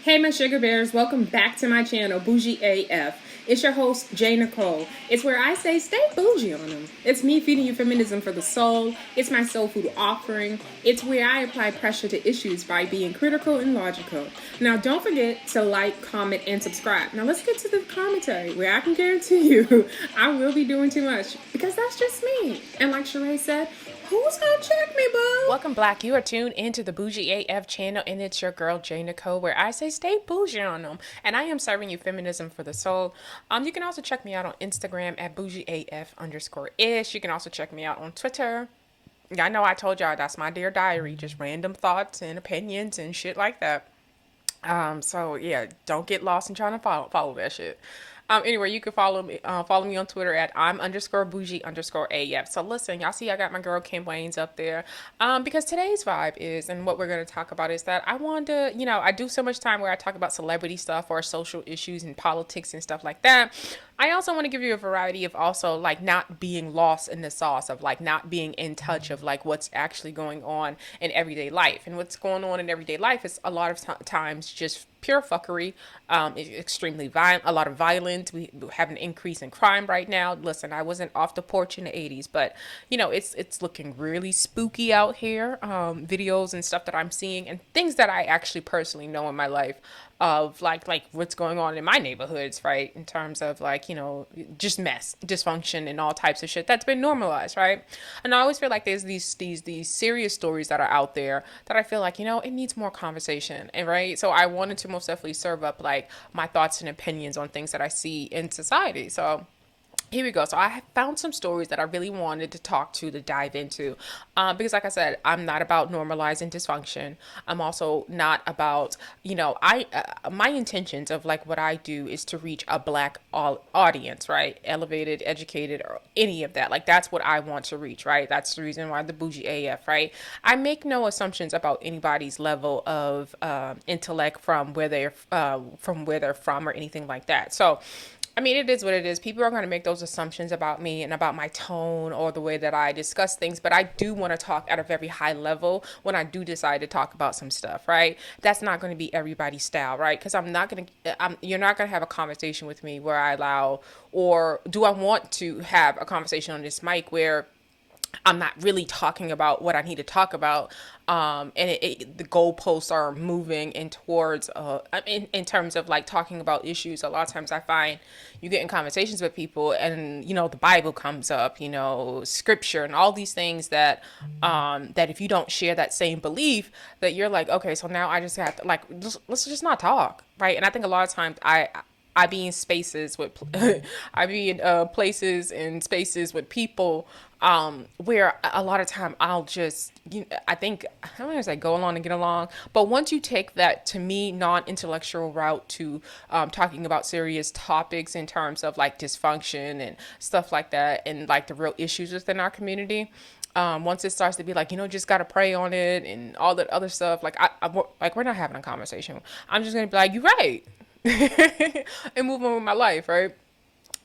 Hey my Shuga Bears, welcome back to my channel, Bougie AF. It's your host, Nicole. It's where I say stay bougie on them. It's me feeding you feminism for the soul. It's my soul food offering. It's where I apply pressure to issues by being critical and logical. Now don't forget to like, comment, and subscribe. Now let's get to the commentary where I can guarantee you I will be doing too much because that's just me. And like Sheree said, who's gonna check me, boo? Welcome back. You are tuned into the Bougie AF channel, and it's your girl, Nicole, where I say stay bougie on them. And I am serving you feminism for the soul. You can also check me out on Instagram at BougieAF_ish. You can also check me out on Twitter. I know I told y'all that's my dear diary, just random thoughts and opinions and shit like that. So yeah, don't get lost in trying to follow that shit. Anyway, you can follow me on Twitter at I'm_bougie_AF. So listen, y'all see I got my girl Kim Waynes up there. Because today's vibe is, and what we're going to talk about is that I want to, I do so much time where I talk about celebrity stuff or social issues and politics and stuff like that. I also want to give you a variety of also like not being lost in the sauce of like not being in touch of like what's actually going on in everyday life. And what's going on in everyday life is a lot of times just pure fuckery, extremely violent, a lot of violence. We have an increase in crime right now. Listen, I wasn't off the porch in the 80s, but it's looking really spooky out here. Videos and stuff that I'm seeing and things that I actually personally know in my life of like what's going on in my neighborhoods, right? In terms of like, just mess, dysfunction and all types of shit that's been normalized, right? And I always feel like there's these serious stories that are out there that I feel like, it needs more conversation. And right. So I wanted to most definitely serve up like my thoughts and opinions on things that I see in society. So here we go. So I found some stories that I really wanted to dive into, because like I said, I'm not about normalizing dysfunction. I'm also not about, my intentions of like what I do is to reach a black audience, right? Elevated, educated, or any of that. Like that's what I want to reach, right? That's the reason why the Bougie AF, right? I make no assumptions about anybody's level of intellect from where they're from or anything like that. So I mean, it is what it is. People are going to make those assumptions about me and about my tone or the way that I discuss things. But I do want to talk at a very high level when I do decide to talk about some stuff, right? That's not going to be everybody's style, right? Because you're not going to have a conversation with me where I allow, or do I want to have a conversation on this mic where I'm not really talking about what I need to talk about, and the goalposts are moving in towards, in terms of like talking about issues. A lot of times I find you get in conversations with people, and the Bible comes up, scripture, and all these things that that if you don't share that same belief, that you're like, okay, so now I just have to like let's just not talk, right? And I think a lot of times I be in spaces with, I be in places and spaces with people where a lot of time I'll just, I think, I don't want to say go along and get along, but once you take that, to me, non-intellectual route to talking about serious topics in terms of like dysfunction and stuff like that, and like the real issues within our community, once it starts to be like, just got to pray on it and all that other stuff, like like we're not having a conversation. I'm just going to be like, you're right. And move on with my life, right?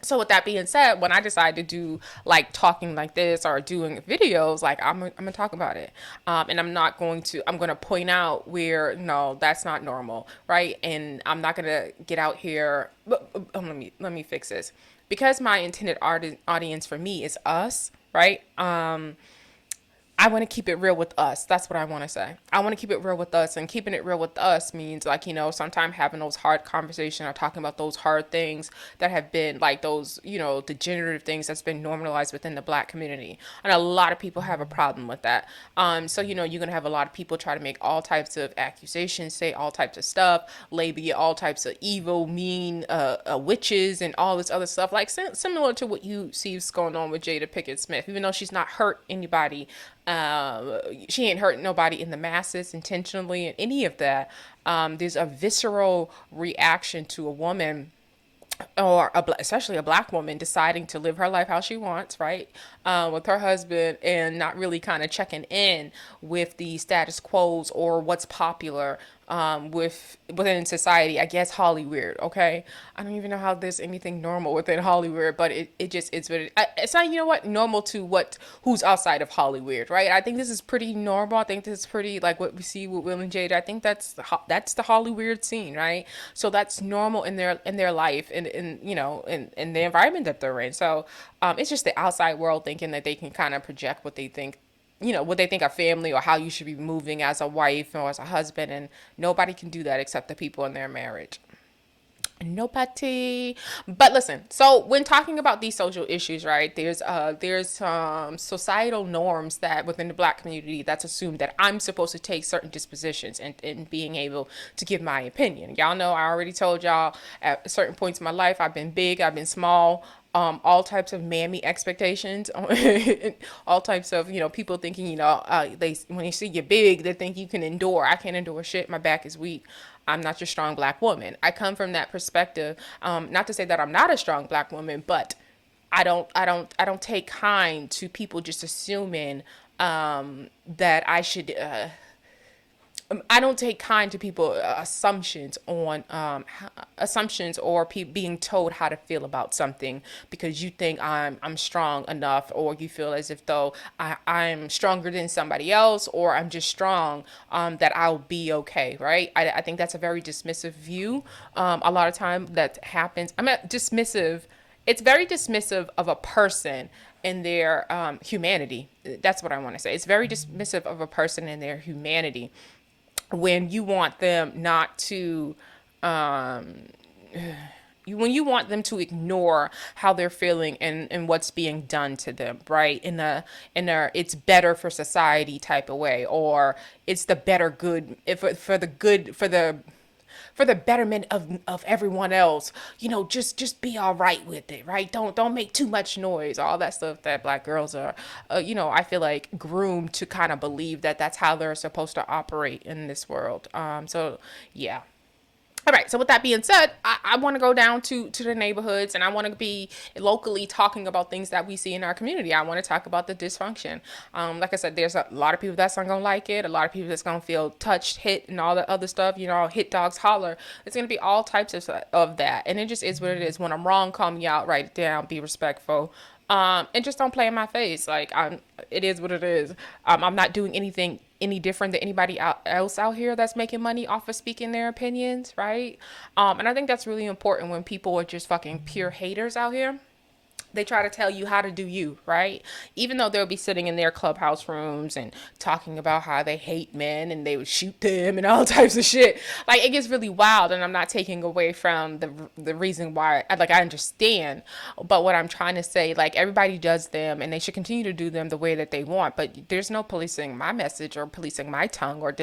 So with that being said, when I decide to do like talking like this or doing videos, like I'm gonna talk about it, and I'm gonna point out where no, that's not normal, right? And I'm not gonna get out here. Let me fix this, because my intended audience for me is us, right? I want to keep it real with us. That's what I want to say. I want to keep it real with us, and keeping it real with us means like, sometimes having those hard conversations or talking about those hard things that have been like those, degenerative things that's been normalized within the black community. And a lot of people have a problem with that. So, you're going to have a lot of people try to make all types of accusations, say all types of stuff, label you all types of evil, mean, witches and all this other stuff, like similar to what you see is going on with Jada Pinkett Smith, even though she's not hurt anybody. She ain't hurt nobody in the masses intentionally and any of that. There's a visceral reaction to a woman, or especially a black woman, deciding to live her life how she wants, right? With her husband, and not really kind of checking in with the status quos or what's popular within society. I guess Hollywood. Okay, I don't even know how there's anything normal within Hollywood, but it just it's what it's not. You know what, normal to who's outside of Hollywood, right? I think this is pretty normal. I think this is pretty like what we see with Will and Jada. I think that's the Hollywood scene, right? So that's normal in their life and in in the environment that they're in. So it's just the outside world thinking that they can kind of project what they think, what they think of family or how you should be moving as a wife or as a husband. And nobody can do that except the people in their marriage. Nobody. But listen, so when talking about these social issues, right, there's societal norms that within the black community that's assumed that I'm supposed to take certain dispositions and being able to give my opinion. Y'all know I already told y'all at certain points in my life I've been big, I've been small, all types of mammy expectations, all types of, people thinking, they when they see you big, they think you can endure. I can't endure shit. My back is weak. I'm not your strong black woman. I come from that perspective. Not to say that I'm not a strong black woman, but I don't take kind to people just assuming that I should. I don't take kind to people assumptions on assumptions or being told how to feel about something because you think I'm strong enough, or you feel as if though I'm stronger than somebody else, or I'm just strong, that I'll be okay, right? I think that's a very dismissive view. A lot of time that happens. I'm not dismissive. It's very dismissive of a person and their humanity. That's what I want to say. It's very dismissive of a person and their humanity when you want them not to when you want them to ignore how they're feeling and what's being done to them, right? In a it's better for society type of way, or it's the better good, if for the good, for the betterment of everyone else, just be all right with it, right? Don't make too much noise, all that stuff that black girls are, I feel like groomed to kind of believe that that's how they're supposed to operate in this world. So yeah. All right. So with that being said, I want to go down to the neighborhoods, and I want to be locally talking about things that we see in our community. I want to talk about the dysfunction. Like I said, there's a lot of people that's not gonna like it. A lot of people that's gonna feel touched, hit, and all the other stuff. Hit dogs holler. It's gonna be all types of that, and it just is what it is. When I'm wrong, call me out, write it down, be respectful. And just don't play in my face. It is what it is. I'm not doing anything any different than anybody else out here that's making money off of speaking their opinions, right? And I think that's really important when people are just fucking pure haters out here. They try to tell you how to do you, right? Even though they'll be sitting in their clubhouse rooms and talking about how they hate men and they would shoot them and all types of shit. Like, it gets really wild, and I'm not taking away from the reason why. I understand, but what I'm trying to say, like, everybody does them, and they should continue to do them the way that they want. But there's no policing my message or policing my tongue or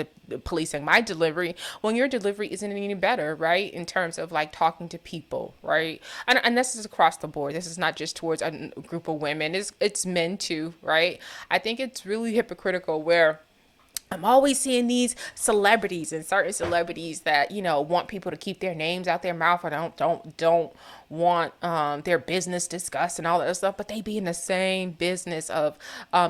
policing my delivery when your delivery isn't any better, right? In terms of like talking to people, right? And this is across the board. This is not just towards a group of women. It's men too, right? I think it's really hypocritical where I'm always seeing these celebrities and certain celebrities that want people to keep their names out their mouth, or don't want their business discussed and all that stuff, but they be in the same business of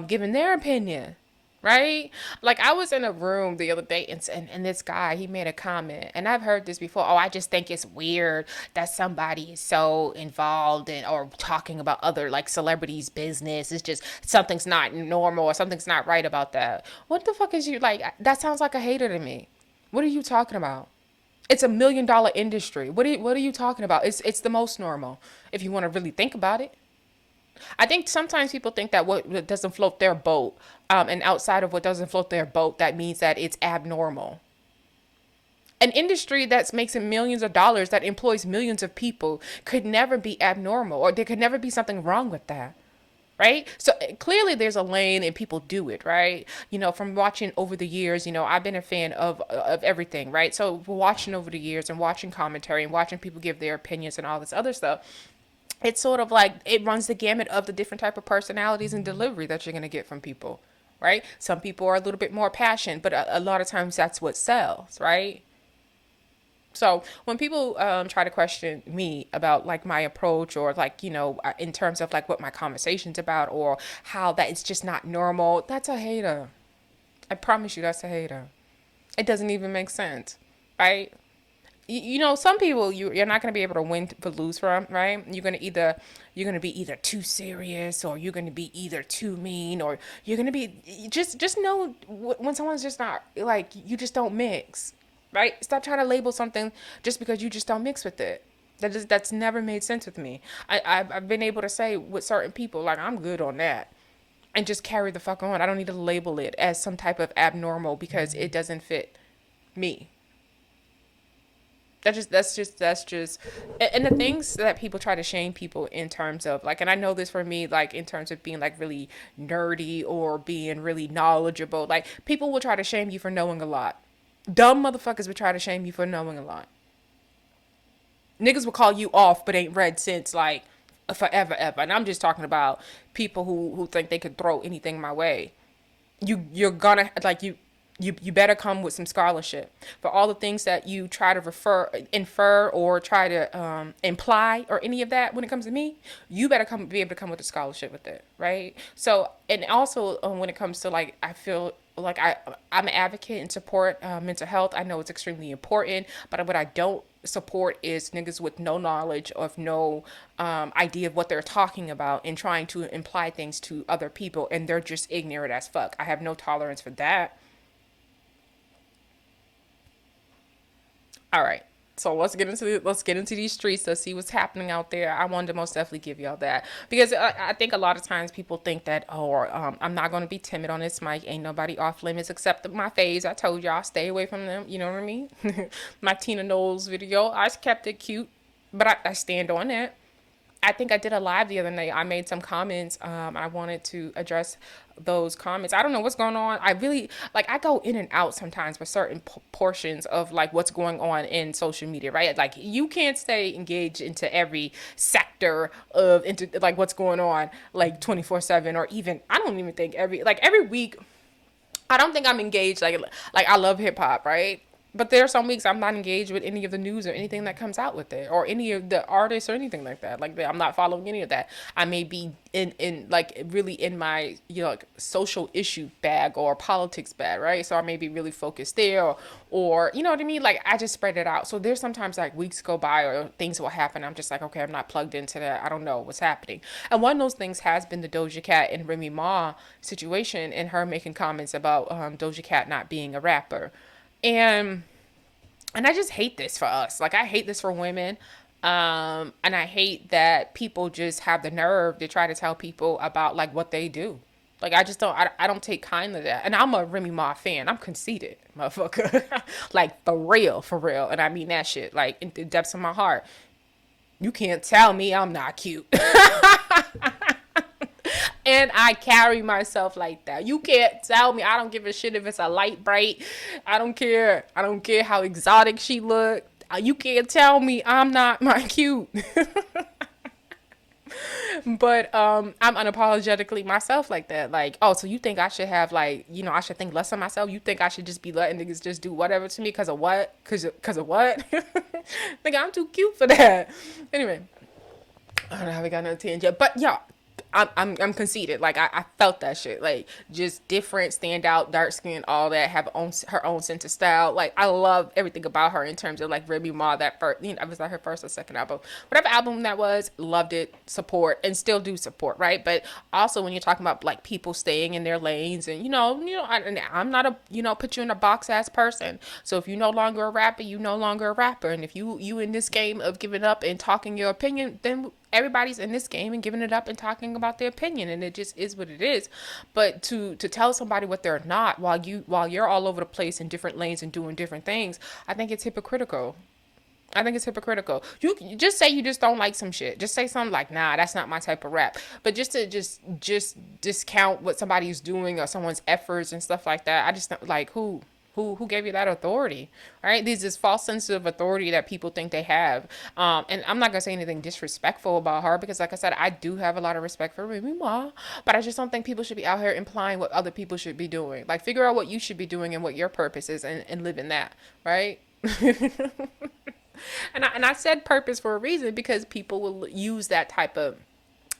giving their opinion. Right? Like, I was in a room the other day, and this guy, he made a comment, and I've heard this before. Oh, I just think it's weird that somebody is so involved in or talking about other like celebrities' business. It's just something's not normal or something's not right about that. What the fuck is you like? That sounds like a hater to me. What are you talking about? It's $1 million industry. What are you talking about? It's the most normal if you want to really think about it. I think sometimes people think that what doesn't float their boat, and outside of what doesn't float their boat, that means that it's abnormal. An industry that makes millions of dollars, that employs millions of people, could never be abnormal, or there could never be something wrong with that. Right? So clearly there's a lane and people do it, right? From watching over the years, I've been a fan of everything, right? So watching over the years and watching commentary and watching people give their opinions and all this other stuff, it's sort of like it runs the gamut of the different type of personalities and delivery that you're going to get from people, right? Some people are a little bit more passionate, but a lot of times that's what sells, right? So when people try to question me about like my approach, or like, in terms of like what my conversation's about, or how that it's just not normal, that's a hater. I promise you, that's a hater. It doesn't even make sense. right? Some people you're not going to be able to win to lose from, right? You're going to be either too serious, or you're going to be either too mean, or you're going to be just know when someone's just not like you, just don't mix, right? Stop trying to label something just because you just don't mix with it. That's never made sense with me. I've been able to say with certain people, like, I'm good on that, and just carry the fuck on. I don't need to label it as some type of abnormal because it doesn't fit me. That's just and the things that people try to shame people in terms of, like, and I know this for me, like, in terms of being like really nerdy or being really knowledgeable, like, people will try to shame you for knowing a lot. Dumb motherfuckers would try to shame you for knowing a lot. Niggas will call you off but ain't read since like forever ever, and I'm just talking about people who think they could throw anything my way. You're gonna, like, you better come with some scholarship for all the things that you try to infer, or try to imply, or any of that. When it comes to me, you better be able to come with a scholarship with it, right? So, and also when it comes to, like, I feel like I'm an advocate and support mental health. I know it's extremely important, but what I don't support is niggas with no knowledge of no idea of what they're talking about and trying to imply things to other people, and they're just ignorant as fuck. I have no tolerance for that. All right. So let's get into these streets. Let's see what's happening out there. I wanted to most definitely give y'all that, because I think a lot of times people think that, I'm not going to be timid on this mic. Ain't nobody off limits except my faves. I told y'all, stay away from them. You know what I mean? My Tina Knowles video, I kept it cute, but I stand on it. I think I did a live the other night. I made some comments. I wanted to address those comments. I don't know what's going on. I really, like, I go in and out sometimes for certain portions of, like, what's going on in social media, right? Like, you can't stay engaged into every sector of, into, like, what's going on, like, 24/7, or even, I don't even think every week. I don't think I'm engaged. Like, I love hip hop, right? But there are some weeks I'm not engaged with any of the news or anything that comes out with it, or any of the artists or anything like that. Like, I'm not following any of that. I may be in like really in my, like, social issue bag or politics bag, right? So I may be really focused there, or you know what I mean? Like, I just spread it out. So there's sometimes, like, weeks go by or things will happen. I'm just like, okay, I'm not plugged into that. I don't know what's happening. And one of those things has been the Doja Cat and Remy Ma situation, and her making comments about Doja Cat not being a rapper. And I just hate this for us. Like, I hate this for women. And I hate that people just have the nerve to try to tell people about, like, what they do. Like, I just don't, I don't take kindly to that. And I'm a Remy Ma fan. I'm conceited, motherfucker. Like, for real, for real. And I mean that shit, like, in the depths of my heart. You can't tell me I'm not cute. And I carry myself like that. You can't tell me. I don't give a shit if it's a light bright. I don't care. I don't care how exotic she look. You can't tell me I'm not my cute. But I'm unapologetically myself like that. Like, oh, so you think I should have, like, I should think less of myself? You think I should just be letting niggas just do whatever to me because of what? Because of what? Think I'm too cute for that. Anyway, I don't know how we got another tangent, but yeah. I'm conceited. Like, I felt that shit. Like, just different, stand out, dark skin, all that, have her own sense of style. Like, I love everything about her in terms of, like, Remy Ma, that first, it was like her first or second album. Whatever album that was, loved it, support, and still do support, right? But also when you're talking about, like, people staying in their lanes, and, I'm not a, put you in a box ass person. So if you're no longer a rapper, you no longer a rapper. And if you in this game of giving up and talking your opinion, then everybody's in this game and giving it up and talking about their opinion, and it just is what it is. But to tell somebody what they're not while you're all over the place in different lanes and doing different things, I think it's hypocritical. I think it's hypocritical. You just say you just don't like some shit. Just say something like, nah, that's not my type of rap. But just to just discount what somebody's doing or someone's efforts and stuff like that, I just like, who gave you that authority, right? There's this false sense of authority that people think they have. And I'm not going to say anything disrespectful about her, because like I said, I do have a lot of respect for Remy Ma, but I just don't think people should be out here implying what other people should be doing. Like, figure out what you should be doing and what your purpose is, and live in that, right? And I said purpose for a reason, because people will use that type of,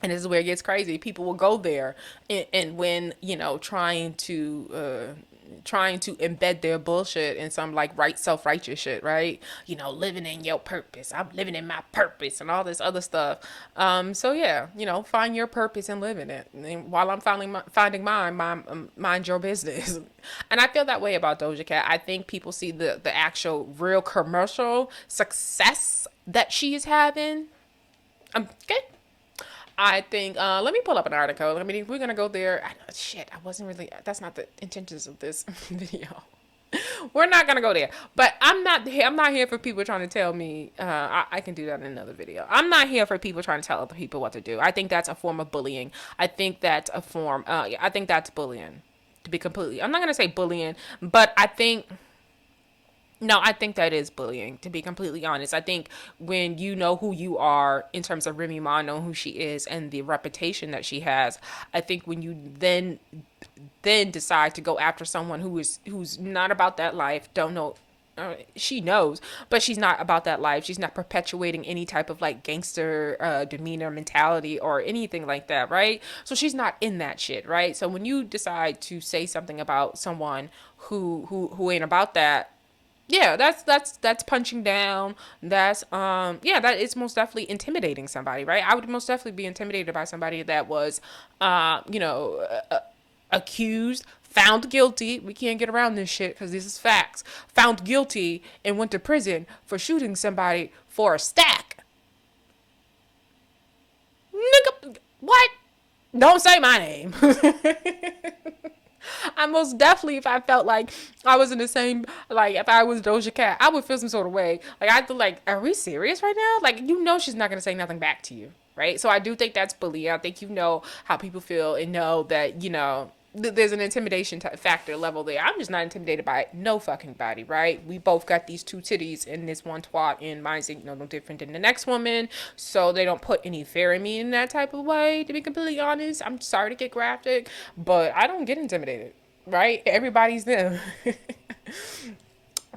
and this is where it gets crazy. People will go there and when, trying to, trying to embed their bullshit in some like self-righteous shit, right? Living in your purpose. I'm living in my purpose and all this other stuff. So yeah, find your purpose and live in it. And while I'm finding mine, mind your business. And I feel that way about Doja Cat. I think people see the actual real commercial success that she is having. Okay. I think, let me pull up an article. I mean, if we're going to go there, I wasn't really, that's not the intentions of this video. We're not going to go there, but I'm not here for people trying to tell me, I can do that in another video. I'm not here for people trying to tell other people what to do. I think that's a form of bullying. I think that's I think that's bullying, to be completely, I'm not going to say bullying, but I think that is bullying, to be completely honest. I think when you know who you are in terms of Remy Ma, know who she is and the reputation that she has, I think when you then decide to go after someone who's not about that life, don't know, she knows, but she's not about that life. She's not perpetuating any type of like gangster demeanor mentality or anything like that, right? So she's not in that shit, right? So when you decide to say something about someone who ain't about that, yeah, that's punching down. That's that is most definitely intimidating somebody, right? I would most definitely be intimidated by somebody that was accused, found guilty. We can't get around this shit because this is facts. Found guilty and went to prison for shooting somebody for a stack. Nigga, what? Don't say my name. I most definitely, if I felt like I was in the same, like if I was Doja Cat, I would feel some sort of way. Like I'd be like, are we serious right now? Like, she's not going to say nothing back to you, right? So I do think that's bullying. I think how people feel and know that, there's an intimidation factor level there. I'm just not intimidated by no fucking body, right? We both got these two titties and this one twat, and mine's no different than the next woman. So they don't put any fear in me in that type of way, to be completely honest. I'm sorry to get graphic, but I don't get intimidated, right? Everybody's them.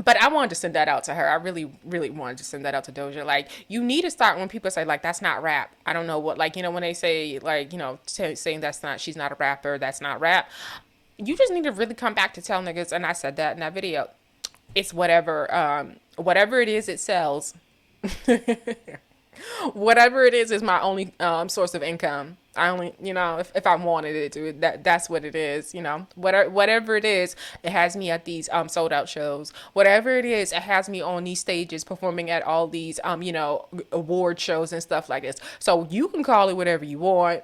But I wanted to send that out to her. I really, really wanted to send that out to Doja. Like, you need to start when people say, like, that's not rap. I don't know what, like, when they say, like, saying she's not a rapper, that's not rap. You just need to really come back to tell niggas, and I said that in that video. It's whatever it is, it sells. Whatever it is my only source of income. I only, if I wanted it to, that's what it is, whatever it is, it has me at these sold out shows. Whatever it is, it has me on these stages performing at all these award shows and stuff like this. So you can call it whatever you want,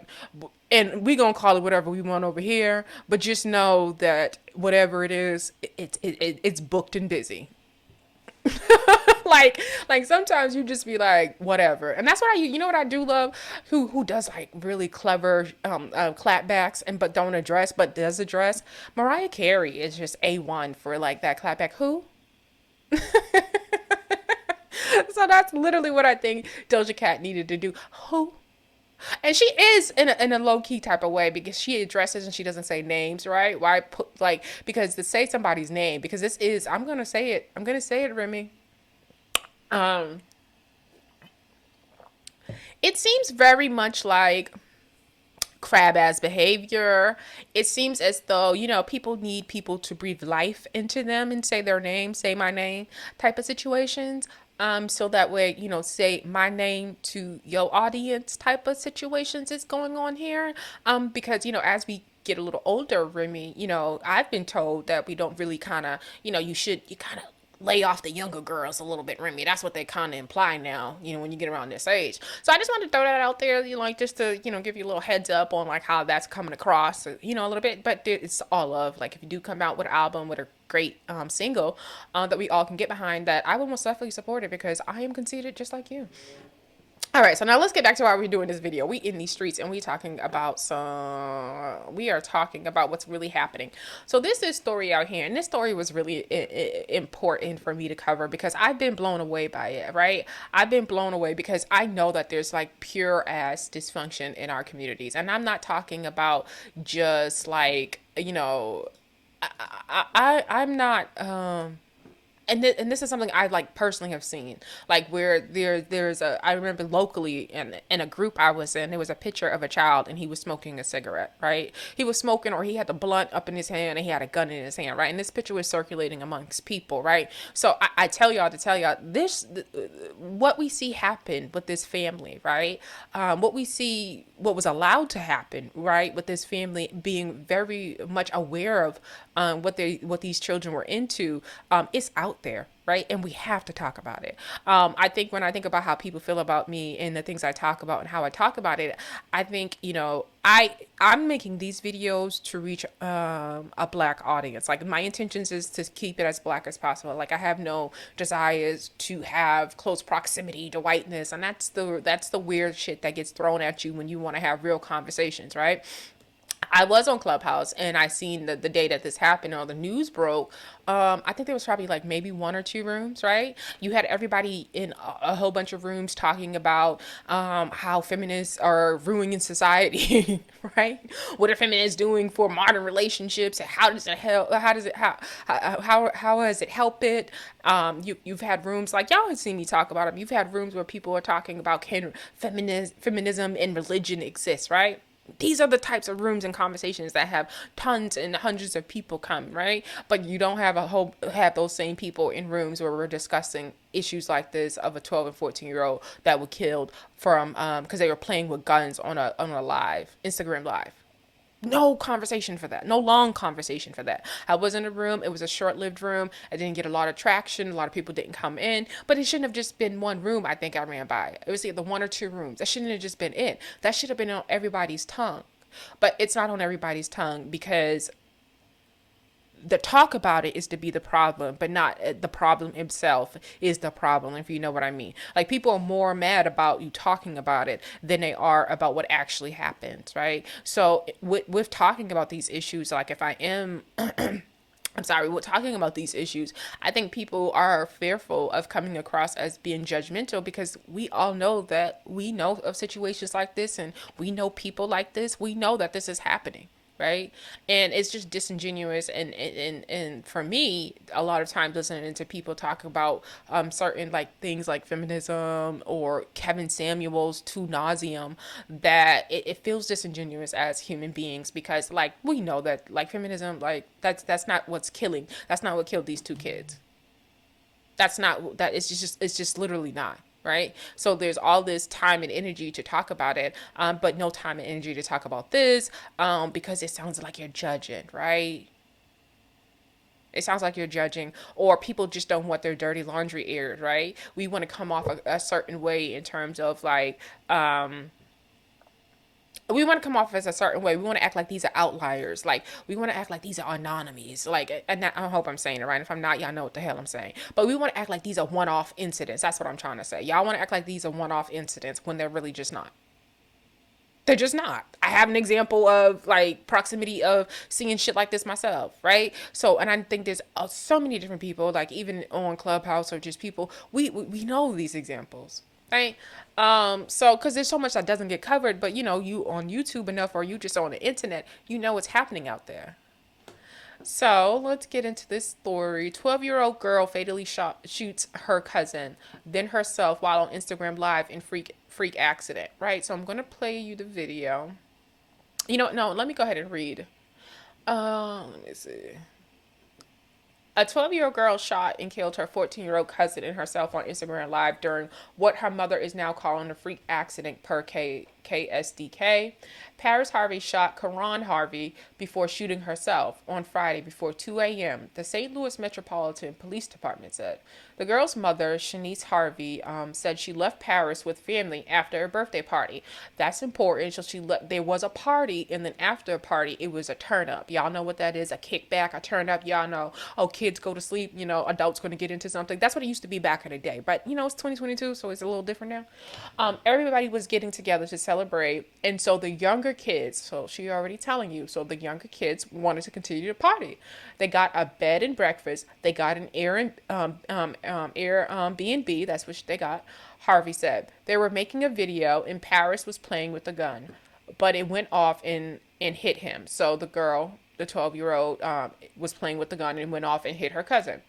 and we gonna call it whatever we want over here, but just know that whatever it is, it's booked and busy. like sometimes you just be like whatever, and that's what what I do love, who does like really clever clapbacks but don't address, but does address. Mariah Carey is just A1 for like that clapback. Who? So that's literally what I think Doja Cat needed to do. Who? And she is in a low key type of way, because she addresses and she doesn't say names, right? Why put because to say somebody's name, because this is, I'm gonna say it, Remy. It seems very much like crab ass behavior. It seems as though, people need people to breathe life into them and say their name, say my name type of situations. So that way, say my name to your audience type of situations is going on here. Because, as we get a little older, Remy, I've been told that we don't really kind of, you kind of lay off the younger girls a little bit, Remy. That's what they kind of imply now, when you get around this age. So I just wanted to throw that out there, just to, give you a little heads up on like how that's coming across, a little bit. But it's all love. Like, if you do come out with an album with a great single that we all can get behind, that I will most definitely support it, because I am conceited just like you. All right, so now let's get back to why we're doing this video. We in these streets and we are talking about what's really happening. So this is story out here, and this story was really important for me to cover, because I've been blown away by it, right? I've been blown away because I know that there's like pure ass dysfunction in our communities. And I'm not talking about just like, I'm not, and this is something I like personally have seen, like where there's a, I remember locally in a group I was in, there was a picture of a child and he was smoking a cigarette, right? He was smoking, or he had the blunt up in his hand and he had a gun in his hand, right? And this picture was circulating amongst people, right? So I tell y'all to tell y'all this, what we see happen with this family, right? What we see, what was allowed to happen, right, with this family being very much aware of what these children were into, it's out there, right? And we have to talk about it. I think when I think about how people feel about me and the things I talk about and how I talk about it, I think, I'm making these videos to reach a black audience. Like, my intentions is to keep it as black as possible. Like, I have no desires to have close proximity to whiteness, and that's the weird shit that gets thrown at you when you want to have real conversations, right? I was on Clubhouse and I seen the day that this happened, or the news broke. I think there was probably like maybe one or two rooms, right? You had everybody in a whole bunch of rooms talking about how feminists are ruining society, right? What are feminists doing for modern relationships? And how does it help? How has it helped it? You've had rooms like, y'all have seen me talk about them. You've had rooms where people are talking about, can feminism and religion exist, right? These are the types of rooms and conversations that have tons and hundreds of people come, right? But you don't have those same people in rooms where we're discussing issues like this of a 12 and 14-year-old that were killed from because they were playing with guns on a live Instagram live. No conversation for that. No long conversation for that. I was in a room. It was a short-lived room. I didn't get a lot of traction. A lot of people didn't come in. But it shouldn't have just been one room I think I ran by. It was either one or two rooms. That shouldn't have just been it. That should have been on everybody's tongue. But it's not on everybody's tongue because the talk about it is to be the problem, but not the problem itself is the problem, if you know what I mean. Like, people are more mad about you talking about it than they are about what actually happens, right? So with talking about these issues, like if I am I'm sorry, we're talking about these issues, I think people are fearful of coming across as being judgmental because we all know that we know of situations like this and we know people like this. We know that this is happening, right? And it's just disingenuous. And for me, a lot of times listening to people talk about certain like things like feminism or Kevin Samuels to nauseum, that it feels disingenuous as human beings because like we know that like feminism, like that's not what's killing. That's not what killed these two kids. That's not that. It's just literally not. Right. So there's all this time and energy to talk about it, but no time and energy to talk about this because it sounds like you're judging. Right. It sounds like you're judging, or people just don't want their dirty laundry aired. Right. We want to come off a certain way in terms of like, we want to come off as a certain way. We want to act like these are outliers. Like, we want to act like these are anomalies. Like, and I hope I'm saying it right. If I'm not, y'all know what the hell I'm saying. But we want to act like these are one-off incidents. That's what I'm trying to say. Y'all want to act like these are one-off incidents when they're really just not. They're just not. I have an example of like proximity of seeing shit like this myself, right? So, and I think there's so many different people, like even on Clubhouse or just people, we know these examples, right? So because there's so much that doesn't get covered, but you on YouTube enough, or you just on the internet, you know what's happening out there. So let's get into this story. 12-year-old girl fatally shoots her cousin, then herself while on Instagram Live in freak accident. Right. So I'm gonna play you the video. No, let me go ahead and read. Let me see. A 12-year-old girl shot and killed her 14-year-old cousin and herself on Instagram Live during what her mother is now calling a freak accident per KSDK. Paris Harvey shot Karan Harvey before shooting herself on Friday before 2 a.m., the St. Louis Metropolitan Police Department said. The girl's mother, Shanice Harvey, said she left Paris with family after a birthday party. That's important. So there was a party, and then after a party, it was a turn up. Y'all know what that is, a kickback, a turn up. Y'all know, oh, kids go to sleep, adults going to get into something. That's what it used to be back in the day. But, it's 2022, so it's a little different now. Everybody was getting together to celebrate, and so the younger kids, so she already telling you, so the younger kids wanted to continue to party. They got a bed and breakfast. They got an Airbnb. That's what they got. Harvey said they were making a video, and Paris was playing with the gun, but it went off and hit him. So the girl, the 12-year-old, was playing with the gun and went off and hit her cousin.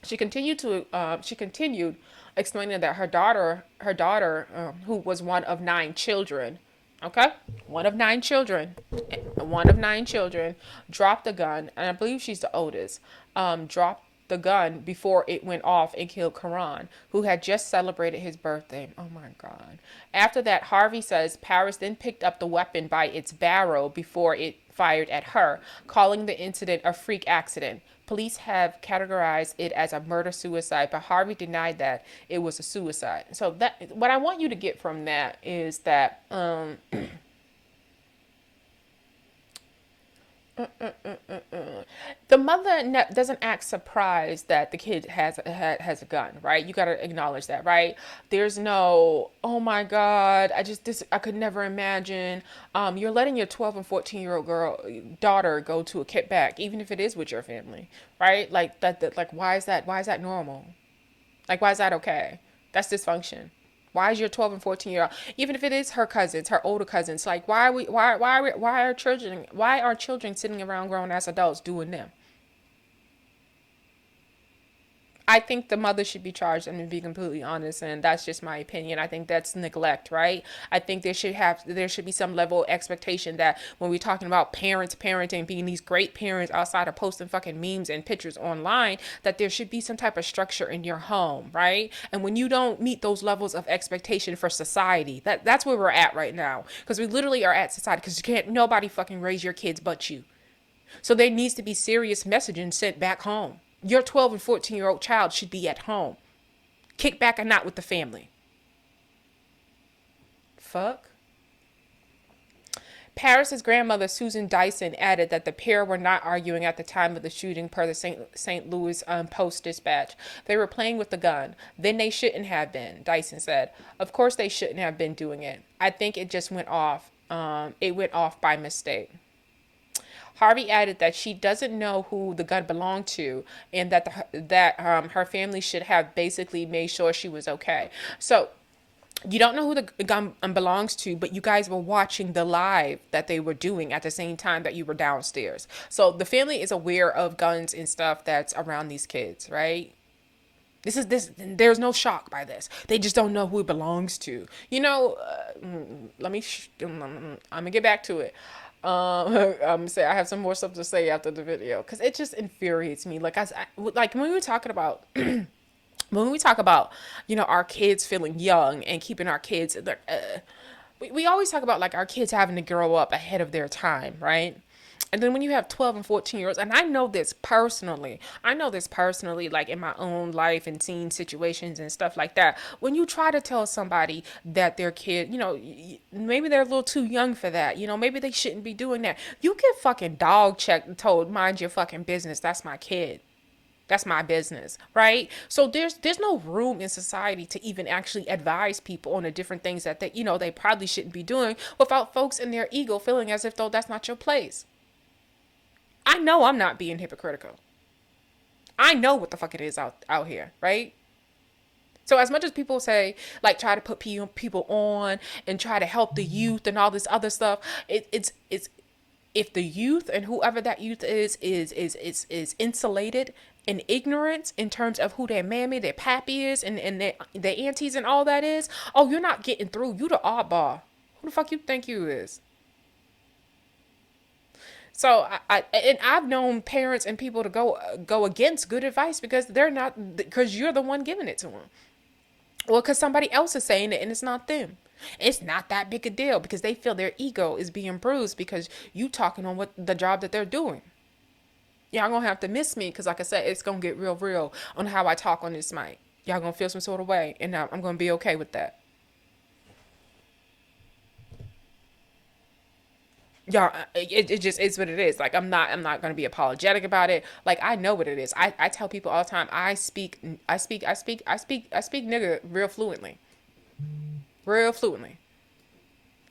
She continued explaining that her daughter, who was one of 9 children, okay, one of nine children, dropped the gun, and I believe she's the oldest. Dropped the gun before it went off and killed Karan, who had just celebrated his birthday. Oh my God. After that, Harvey says Paris then picked up the weapon by its barrel before it fired at her, calling the incident a freak accident. Police have categorized it as a murder-suicide, but Harvey denied that it was a suicide. So that what I want you to get from that is that the mother doesn't act surprised that the kid has a gun, right? You got to acknowledge that, right? There's no, oh my God, I could never imagine. You're letting your 12 and 14-year-old daughter go to a kickback, even if it is with your family, right? Like that, like why is that normal? Like why is that okay? That's dysfunction. Why is your 12 and 14-year-old, even if it is her cousins, her older cousins, like why are children sitting around grown ass adults doing them? I think the mother should be charged. I'm gonna be completely honest, and that's just my opinion. I think that's neglect, right? I think there should be some level of expectation that when we're talking about parents parenting, being these great parents outside of posting fucking memes and pictures online, that there should be some type of structure in your home, right? And when you don't meet those levels of expectation for society, that's where we're at right now, because we literally are at society, because you can't nobody fucking raise your kids but you. So there needs to be serious messaging sent back home. Your 12 and 14-year-old child should be at home. Kick back and not with the family. Fuck. Paris's grandmother, Susan Dyson, added that the pair were not arguing at the time of the shooting, per the St. Louis Post-Dispatch. They were playing with the gun. Then they shouldn't have been, Dyson said. Of course they shouldn't have been doing it. I think it just went off. It went off by mistake. Harvey added that she doesn't know who the gun belonged to, and that her family should have basically made sure she was okay. So you don't know who the gun belongs to, but you guys were watching the live that they were doing at the same time that you were downstairs. So the family is aware of guns and stuff that's around these kids, right? There's no shock by this. They just don't know who it belongs to. I'm gonna get back to it. Say I have some more stuff to say after the video, because it just infuriates me. Like when we were talking about when we talk about our kids feeling young and keeping our kids, we always talk about like our kids having to grow up ahead of their time, right? And then when you have 12 and 14-year-olds, and I know this personally, like in my own life and seeing situations and stuff like that. When you try to tell somebody that their kid, maybe they're a little too young for that, maybe they shouldn't be doing that. You get fucking dog checked and told, mind your fucking business. That's my kid. That's my business, right? So there's no room in society to even actually advise people on the different things that they probably shouldn't be doing, without folks in their ego feeling as if though that's not your place. I know I'm not being hypocritical. I know what the fuck it is out here, right? So as much as people say, like, try to put people on and try to help the youth and all this other stuff, it's if the youth and whoever that youth is insulated in ignorance in terms of who their mammy, their pappy is, and their aunties and all that is, oh, you're not getting through. You the oddball. Who the fuck you think you is? So I've known parents and people to go against good advice because you're the one giving it to them, or because somebody else is saying it and it's not them. It's not that big a deal because they feel their ego is being bruised because you talking on what the job that they're doing. Y'all gonna have to miss me because, like I said, it's gonna get real on how I talk on this mic. Y'all gonna feel some sort of way, and I'm gonna be okay with that. Y'all, it just is what it is. Like I'm not gonna be apologetic about it. Like I know what it is. I tell people all the time. I speak nigga real fluently.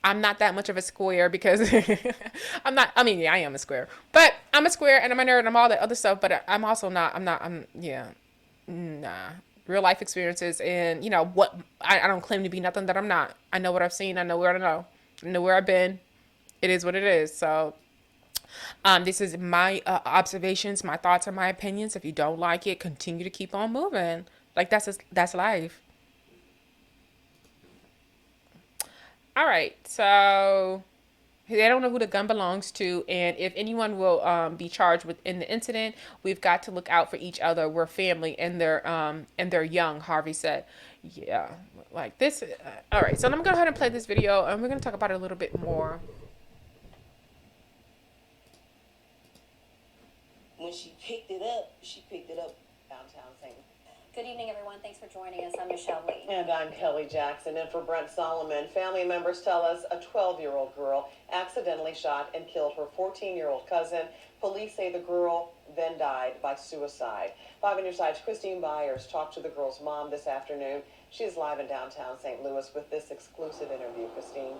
I'm not that much of a square because I'm not. I mean, yeah, I am a square, but I'm a square and I'm a nerd and I'm all that other stuff. But I'm also not. Yeah, nah. Real life experiences and what I don't claim to be nothing that I'm not. I know what I've seen. I know where I know. I know where I've been. It is what it is. So This is my observations, my thoughts, and my opinions. If you don't like it, continue to keep on moving. Like that's life. All right, so they don't know who the gun belongs to, and if anyone will be charged with in the incident, we've got to look out for each other. We're family, and they're young. Harvey said, "Yeah, like this." All right, so I'm gonna go ahead and play this video, and we're gonna talk about it a little bit more. When she picked it up downtown St. Good evening, everyone. Thanks for joining us. I'm Michelle Lee. And I'm Kelly Jackson. And for Brent Solomon, family members tell us a 12-year-old girl accidentally shot and killed her 14-year-old cousin. Police say the girl then died by suicide. 5 on your side's Christine Byers talked to the girl's mom this afternoon. She is live in downtown St. Louis with this exclusive interview. Christine.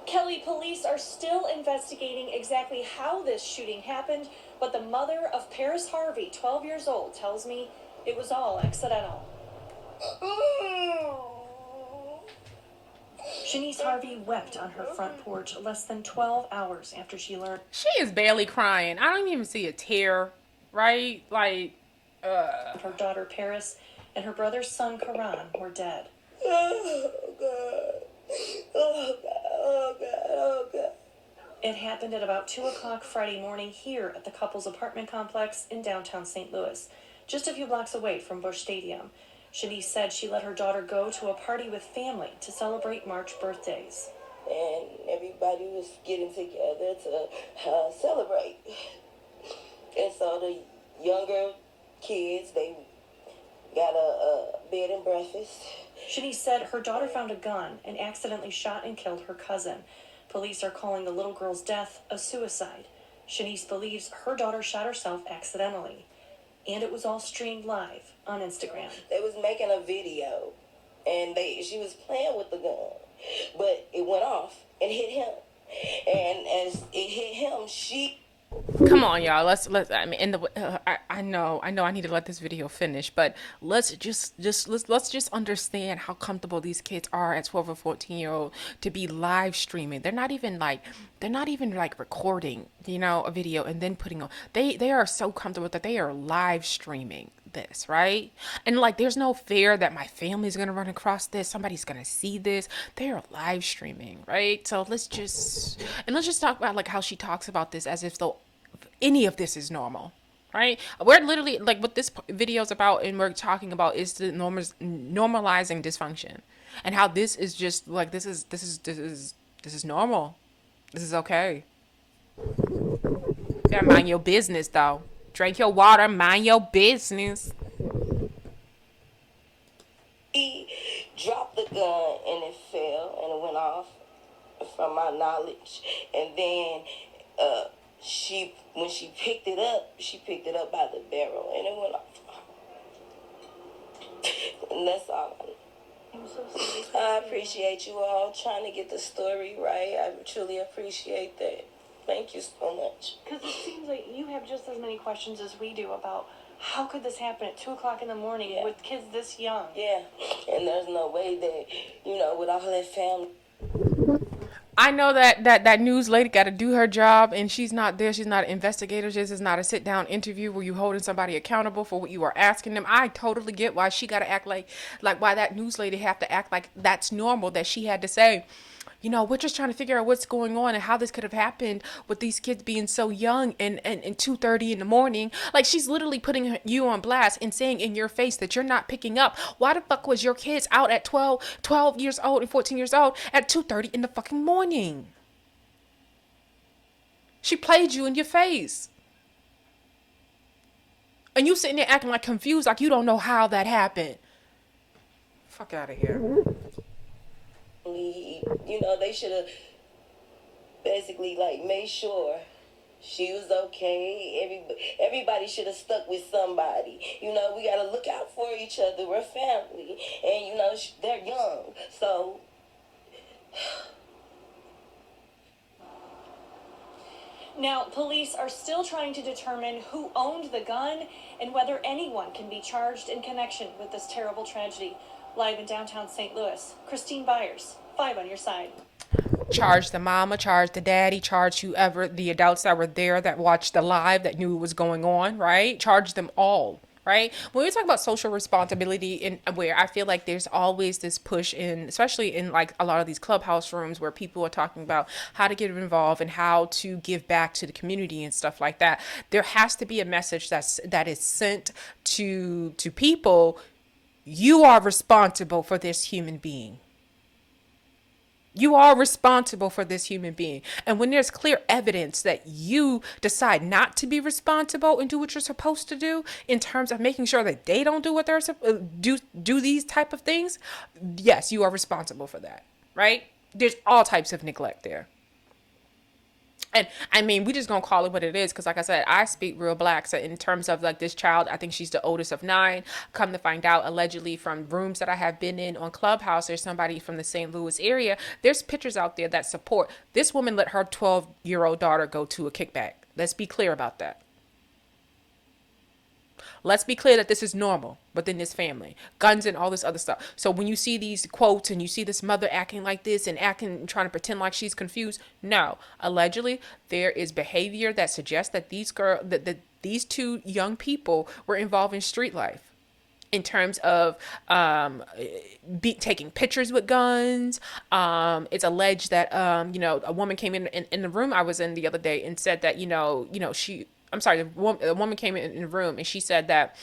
Kelly, police are still investigating exactly how this shooting happened, but the mother of Paris Harvey, 12 years old, tells me it was all accidental. Shanice Harvey wept on her front porch less than 12 hours after she learned. She is barely crying. I don't even see a tear, right? Like, Her daughter Paris and her brother's son Karan were dead. Oh, God. Oh, God. Oh, God. Oh, God. It happened at about 2 o'clock Friday morning here at the couple's apartment complex in downtown St. Louis, just a few blocks away from Busch Stadium. Shanice said she let her daughter go to a party with family to celebrate March birthdays. And everybody was getting together to celebrate. And so the younger kids, they got a bed and breakfast. Shanice said her daughter found a gun and accidentally shot and killed her cousin. Police are calling the little girl's death a suicide. Shanice believes her daughter shot herself accidentally. And it was all streamed live on Instagram. They was making a video, and she was playing with the gun, but it went off and hit him. And as it hit him, she... come on, y'all. Let's. I mean, I know. I need to let this video finish, but let's just understand how comfortable these kids are at 12 or 14-year-old to be live streaming. They're not even like recording, a video and then putting on. They are so comfortable that they are live streaming this, right? And like, there's no fear that my family's gonna run across this, somebody's gonna see this. They are live streaming, right? So let's just talk about like how she talks about this as if though any of this is normal, right? We're literally like, what this video is about and we're talking about is the normalizing dysfunction, and how this is just like, this is normal. This is okay. You gotta mind your business though. Drink your water, mind your business. He dropped the gun and it fell and it went off from my knowledge. And then when she picked it up by the barrel and it went off. And that's all. I appreciate you all trying to get the story right. I truly appreciate that. Thank you so much. Because it seems like you have just as many questions as we do about how could this happen at 2 o'clock in the morning with kids this young? Yeah, and there's no way that, with all that family. I know that news lady got to do her job, and she's not there. She's not an investigator. This is not a sit-down interview where you holding somebody accountable for what you are asking them. I totally get why she got to act like why that news lady have to act like that's normal, that she had to say, we're just trying to figure out what's going on and how this could have happened with these kids being so young and 2:30 in the morning. Like, she's literally putting you on blast and saying in your face that you're not picking up. Why the fuck was your kids out at 12 years old and 14 years old at 2:30 in the fucking morning? She played you in your face. And you sitting there acting like confused, like you don't know how that happened. Fuck out of here. They should have basically made sure she was okay. Everybody should have stuck with somebody. We got to look out for each other. We're family. And, they're young. So... Now, police are still trying to determine who owned the gun and whether anyone can be charged in connection with this terrible tragedy. Live in downtown St. Louis, Christine Byers, 5 on your side. Charge the mama, charge the daddy, charge whoever, the adults that were there that watched the live, that knew what was going on, right? Charge them all, right? When we talk about social responsibility, in where I feel like there's always this push in, especially in like a lot of these clubhouse rooms where people are talking about how to get involved and how to give back to the community and stuff like that. There has to be a message that is sent to people. You are responsible for this human being. You are responsible for this human being. And when there's clear evidence that you decide not to be responsible and do what you're supposed to do in terms of making sure that they don't do what they're do these type of things, yes, you are responsible for that, right? There's all types of neglect there. And I mean, we just gonna call it what it is, because like I said, I speak real black. So in terms of like this child, I think she's the oldest of 9. Come to find out, allegedly from rooms that I have been in on Clubhouse, there's somebody from the St. Louis area. There's pictures out there that support this woman let her 12-year-old daughter go to a kickback. Let's be clear about that. Let's be clear that this is normal within this family. Guns and all this other stuff. So when you see these quotes and you see this mother acting like this and trying to pretend like she's confused, no. Allegedly, there is behavior that suggests that these 2 young people were involved in street life. In terms of taking pictures with guns. It's alleged that, a woman came in the room I was in the other day and said that, the woman came in the room and she said that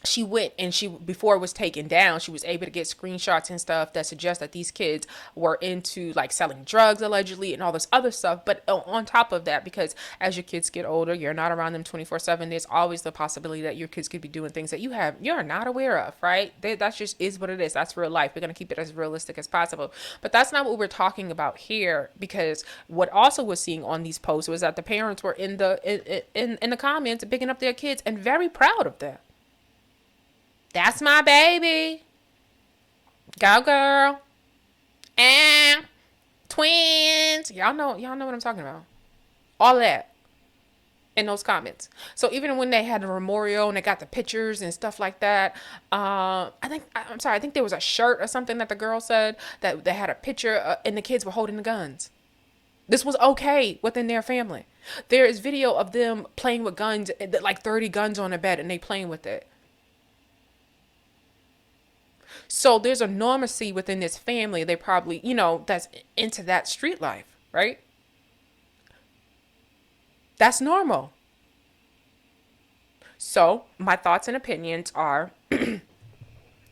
she went and before it was taken down, she was able to get screenshots and stuff that suggest that these kids were into like selling drugs allegedly and all this other stuff. But on top of that, because as your kids get older, you're not around them 24/7. There's always the possibility that your kids could be doing things that you're not aware of, right? That just is what it is. That's real life. We're going to keep it as realistic as possible. But that's not what we're talking about here, because what also was seeing on these posts was that the parents were in the comments bigging up their kids and very proud of them. That's my baby. Go girl. And twins. Y'all know what I'm talking about. All that in those comments. So even when they had the memorial and they got the pictures and stuff like that, I think there was a shirt or something that the girl said that they had a picture and the kids were holding the guns. This was okay within their family. There is video of them playing with guns, like 30 guns on a bed, and they playing with it. So there's a normacy within this family. They probably, that's into that street life, right? That's normal. So my thoughts and opinions are,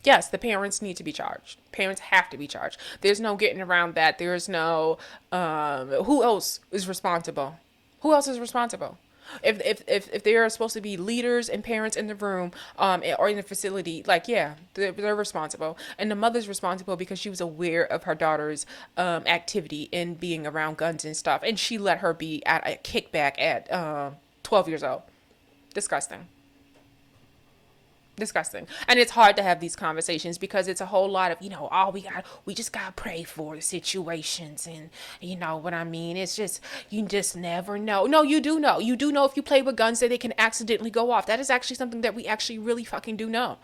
yes, the parents need to be charged. Parents have to be charged. There's no getting around that. There's no, who else is responsible? Who else is responsible? If there are supposed to be leaders and parents in the room or in the facility, like, yeah, they're responsible. And the mother's responsible because she was aware of her daughter's activity in being around guns and stuff. And she let her be at a kickback at 12 years old. Disgusting. And it's hard to have these conversations because it's a whole lot of, we just gotta pray for the situations, and you know what I mean? It's just, you just never know. No, you do know if you play with guns that they can accidentally go off. That is actually something that we actually really fucking do know.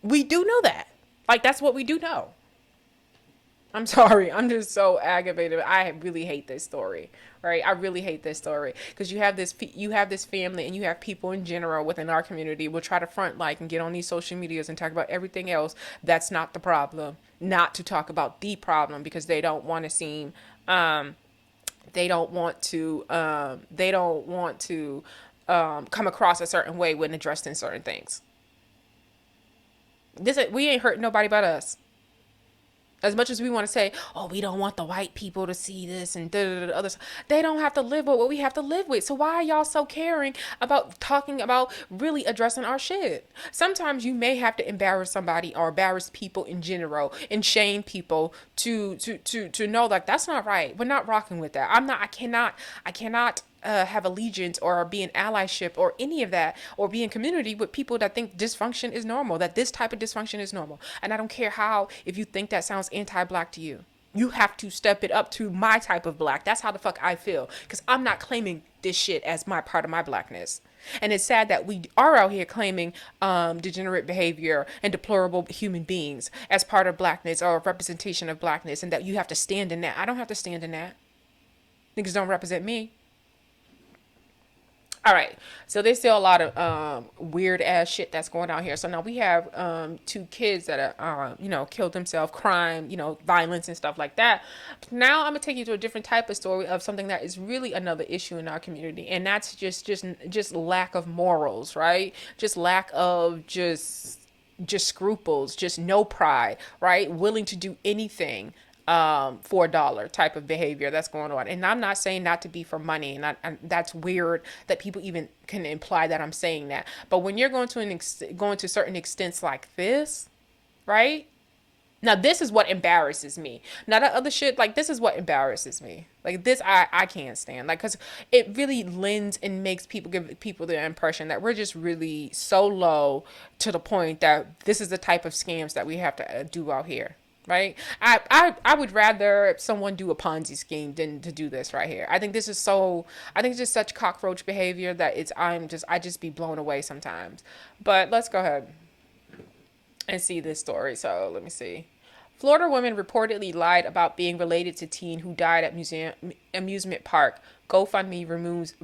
We do know that. Like, that's what we do know. I'm sorry. I'm just so aggravated. I really hate this story, right? I really hate this story because you have this family and you have people in general within our community will try to front like and get on these social medias and talk about everything else. That's not the problem. Not to talk about the problem because they don't want to seem, they don't want to come across a certain way when addressing certain things. We ain't hurting nobody but us. As much as we want to say, oh, we don't want the white people to see this and others, they don't have to live with what we have to live with. So why are y'all so caring about talking about really addressing our shit? Sometimes you may have to embarrass somebody or embarrass people in general and shame people to know like that's not right. We're not rocking with that. I cannot have allegiance or be in allyship or any of that or be in community with people that think dysfunction is normal, that this type of dysfunction is normal. And I don't care if you think that sounds anti-black to you. You have to step it up to my type of black. That's how the fuck I feel. Because I'm not claiming this shit as my part of my blackness. And it's sad that we are out here claiming degenerate behavior and deplorable human beings as part of blackness or a representation of blackness, and that you have to stand in that. I don't have to stand in that. Niggas don't represent me. All right, so there's still a lot of weird ass shit that's going on here. So now we have two kids that are, killed themselves, crime, violence and stuff like that. Now I'm gonna take you to a different type of story of something that is really another issue in our community, and that's just lack of morals, right? Just lack of just scruples, just no pride, right? Willing to do anything for a dollar type of behavior that's going on. And I'm not saying not to be for money, and that's weird that people even can imply that I'm saying that. But when you're going to certain extents like this, right? Now this is what embarrasses me. Now that other shit, like, this is what embarrasses me. Like, this I can't stand. Like, because it really lends and makes give people the impression that we're just really so low to the point that this is the type of scams that we have to do out here. Right? I would rather someone do a Ponzi scheme than to do this right here. I think it's just such cockroach behavior that I just be blown away sometimes. But let's go ahead and see this story. So let me see. Florida woman reportedly lied about being related to teen who died at amusement park. GoFundMe removes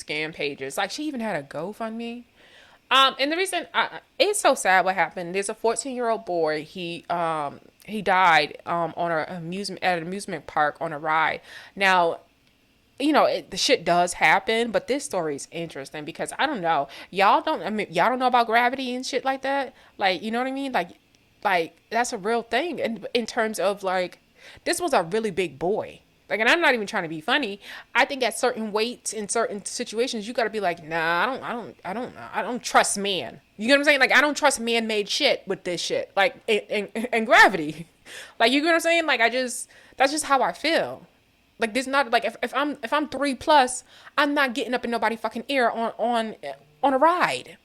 scam pages. Like, she even had a GoFundMe. And the reason it's so sad what happened. There's a 14-year-old boy. He died on an amusement park on a ride. Now, the shit does happen, but this story is interesting because I don't know. Y'all don't know about gravity and shit like that. Like, you know what I mean? Like that's a real thing. And in terms of, like, this was a really big boy. Like, and I'm not even trying to be funny. I think at certain weights in certain situations, you got to be like, nah, I don't trust man. You know what I'm saying? Like, I don't trust man-made shit with this shit. Like, and gravity. Like, you know what I'm saying? Like, that's just how I feel. Like, there's not, like, if I'm 3+, I'm not getting up in nobody's fucking ear on a ride.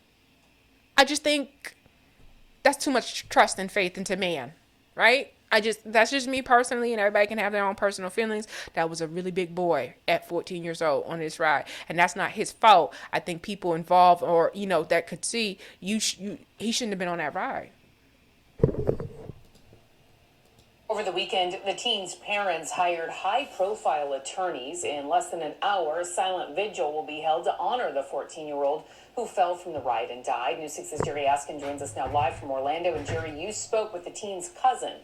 I just think that's too much trust and faith into man, right? That's just me personally, and everybody can have their own personal feelings. That was a really big boy at 14 years old on this ride, and that's not his fault. I think people involved or, that could see he shouldn't have been on that ride. Over the weekend, the teen's parents hired high-profile attorneys. In less than an hour, a silent vigil will be held to honor the 14-year-old who fell from the ride and died. News 6's Jerry Askin joins us now live from Orlando. And Jerry, you spoke with the teen's cousin.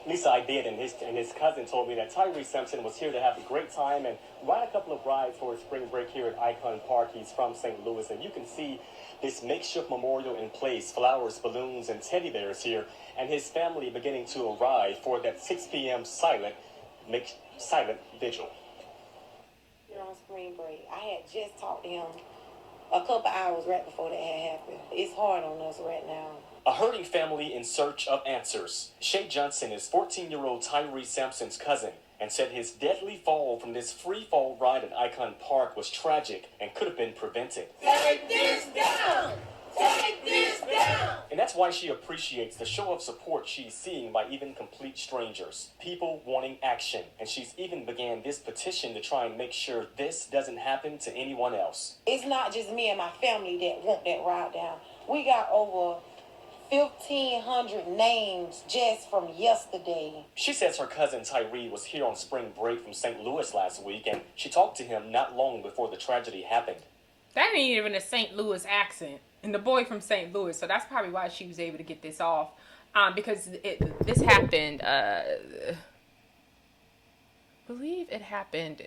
Lisa, I did, and his cousin told me that Tyree Simpson was here to have a great time and ride a couple of rides for his spring break here at Icon Park. He's from St. Louis, and you can see this makeshift memorial in place, flowers, balloons, and teddy bears here, and his family beginning to arrive for that 6 p.m. silent vigil. You're on spring break. I had just talked to him a couple hours right before that had happened. It's hard on us right now. A hurting family in search of answers. Shay Johnson is 14-year-old Tyree Sampson's cousin and said his deadly fall from this free fall ride at Icon Park was tragic and could have been prevented. Take this down! Take this down! And that's why she appreciates the show of support she's seeing by even complete strangers, people wanting action. And she's even began this petition to try and make sure this doesn't happen to anyone else. It's not just me and my family that want that ride down. We got over 1,500 names just from yesterday. She says her cousin Tyree was here on spring break from St. Louis last week, and she talked to him not long before the tragedy happened. That ain't even a St. Louis accent. And the boy from St. Louis, so that's probably why she was able to get this off. Because this happened, I believe it happened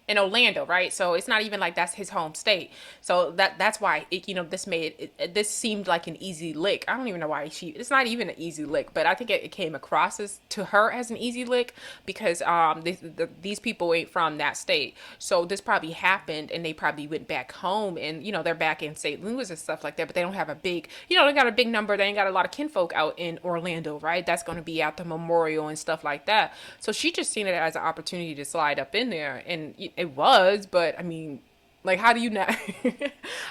in Orlando, right? So it's not even like that's his home state. So that's why this seemed like an easy lick. I don't even know why it's not even an easy lick, but I think it came across to her as an easy lick because these people ain't from that state. So this probably happened and they probably went back home and they're back in St. Louis and stuff like that, but they don't have a big, they got a big number. They ain't got a lot of kinfolk out in Orlando, right? That's going to be at the memorial and stuff like that. So she just seen it as an opportunity to slide up in there, and it was, but I mean, Like, how do you not,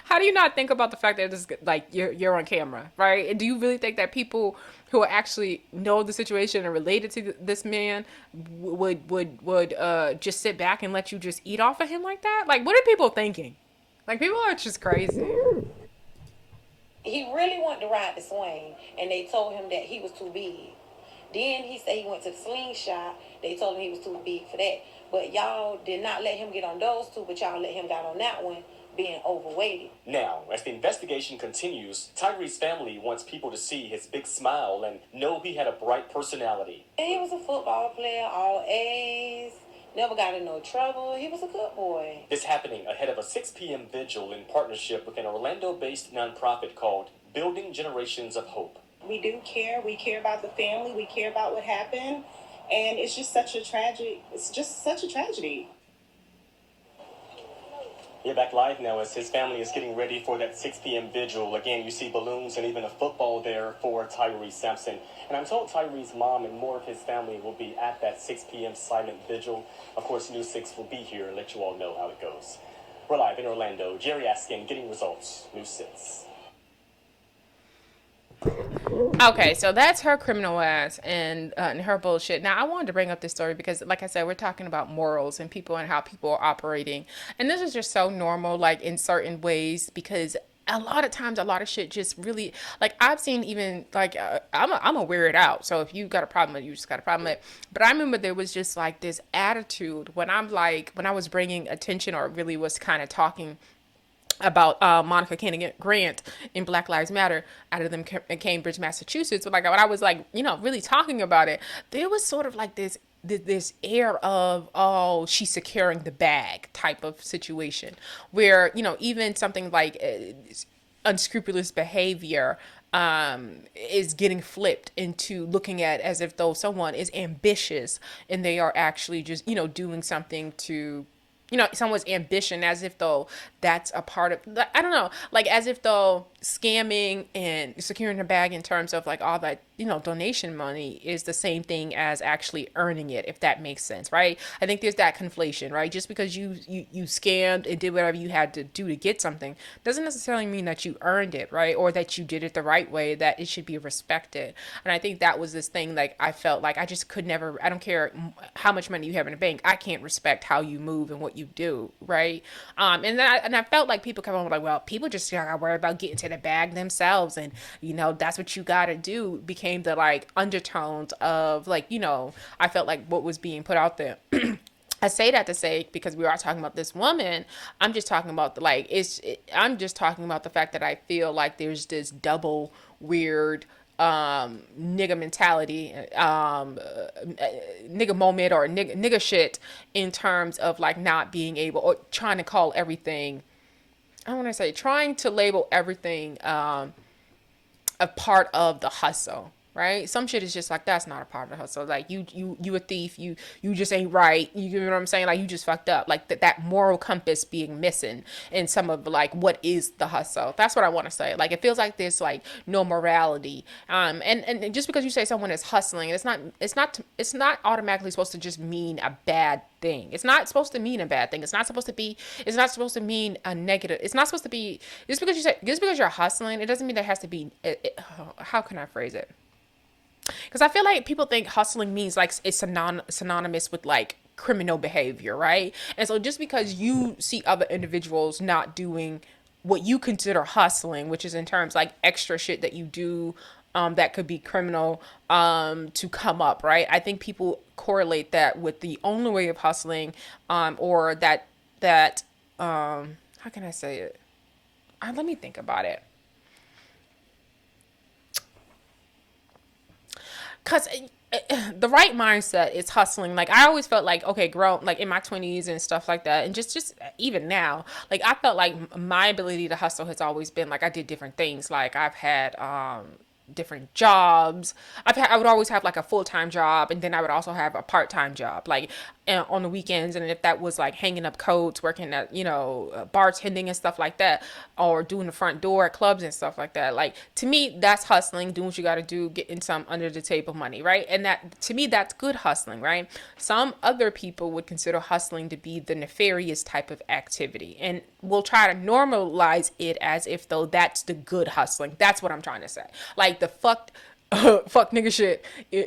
how do you not think about the fact that this, like, you're on camera, right? And do you really think that people who actually know the situation and related to this man would just sit back and let you just eat off of him like that? Like, what are people thinking? Like, people are just crazy. He really wanted to ride the swing, and they told him that he was too big. Then he said he went to the slingshot. They told him he was too big for that. But y'all did not let him get on those two, but y'all let him get on that one, being overweighted. Now, as the investigation continues, Tyree's family wants people to see his big smile and know he had a bright personality. And he was a football player, all A's, never got in no trouble. He was a good boy. This happening ahead of a 6 p.m. vigil in partnership with an Orlando-based nonprofit called Building Generations of Hope. We do care. We care about the family. We care about what happened. And it's just such a tragedy. It's just such a tragedy. Yeah, back live now as his family is getting ready for that 6 p.m. vigil. Again, you see balloons and even a football there for Tyree Sampson. And I'm told Tyree's mom and more of his family will be at that 6 p.m. silent vigil. Of course, News 6 will be here and let you all know how it goes. We're live in Orlando. Jerry Askin getting results. News 6. Okay, so that's her criminal ass and her bullshit. Now, I wanted to bring up this story because, like I said, we're talking about morals and people and how people are operating. And this is just so normal, like, in certain ways, because a lot of times, a lot of shit just really, like, I've seen even, like, I'm a wear it out. So if you got a problem with it, you just got a problem with it. But I remember there was just, like, this attitude when when I was bringing attention or really was kind of talking about Monica Kennedy Grant in Black Lives Matter out of them in Cambridge, Massachusetts. But like when I was like, really talking about it, there was sort of like this air of, oh, she's securing the bag type of situation where, even something like unscrupulous behavior is getting flipped into looking at as if though someone is ambitious and they are actually just, doing something to someone's ambition, as if though that's a part of, I don't know, like as if though scamming and securing a bag in terms of like all that, donation money is the same thing as actually earning it, if that makes sense, right? I think there's that conflation, right? Just because you scammed and did whatever you had to do to get something doesn't necessarily mean that you earned it, right? Or that you did it the right way, that it should be respected. And I think that was this thing, like I felt like I just could never, I don't care how much money you have in a bank, I can't respect how you move and what you do, right? And I felt like people come on like, well, people just gotta worry about getting to the bag themselves, and that's what you gotta do, became the like undertones of like, I felt like what was being put out there. I say that to say, because we are talking about this woman, I'm just talking about I'm just talking about the fact that I feel like there's this double weird nigga mentality, nigga moment, or nigga shit, in terms of like not being able, or trying to call everything, I want to say trying to label everything a part of the hustle. Right? Some shit is just like, that's not a part of the hustle. Like you a thief. You just ain't right. You know what I'm saying? Like you just fucked up. Like that moral compass being missing in some of like what is the hustle. That's what I want to say. Like it feels like there's like no morality. And just because you say someone is hustling, it's not automatically supposed to just mean a bad thing. It's not supposed to mean a bad thing. It's not supposed to mean a negative. It's not supposed to be, just because you're hustling, it doesn't mean there has to be, how can I phrase it? Because I feel like people think hustling means like it's synonymous with like criminal behavior, right? And so just because you see other individuals not doing what you consider hustling, which is in terms like extra shit that you do that could be criminal to come up, right? I think people correlate that with the only way of hustling, or that how can I say it? Let me think about it. Because the right mindset is hustling. Like I always felt like, okay, grown, like in my 20s and stuff like that, and just even now, like I felt like my ability to hustle has always been like I did different things. Like I've had different jobs. I would always have like a full-time job, and then I would also have a part-time job, like on the weekends. And if that was like hanging up coats, working at, bartending and stuff like that, or doing the front door at clubs and stuff like that. Like, to me, that's hustling, doing what you got to do, getting some under the table money, right? And that, to me, that's good hustling, right? Some other people would consider hustling to be the nefarious type of activity, and we'll try to normalize it as if though that's the good hustling. That's what I'm trying to say. Like, the fuck nigga shit,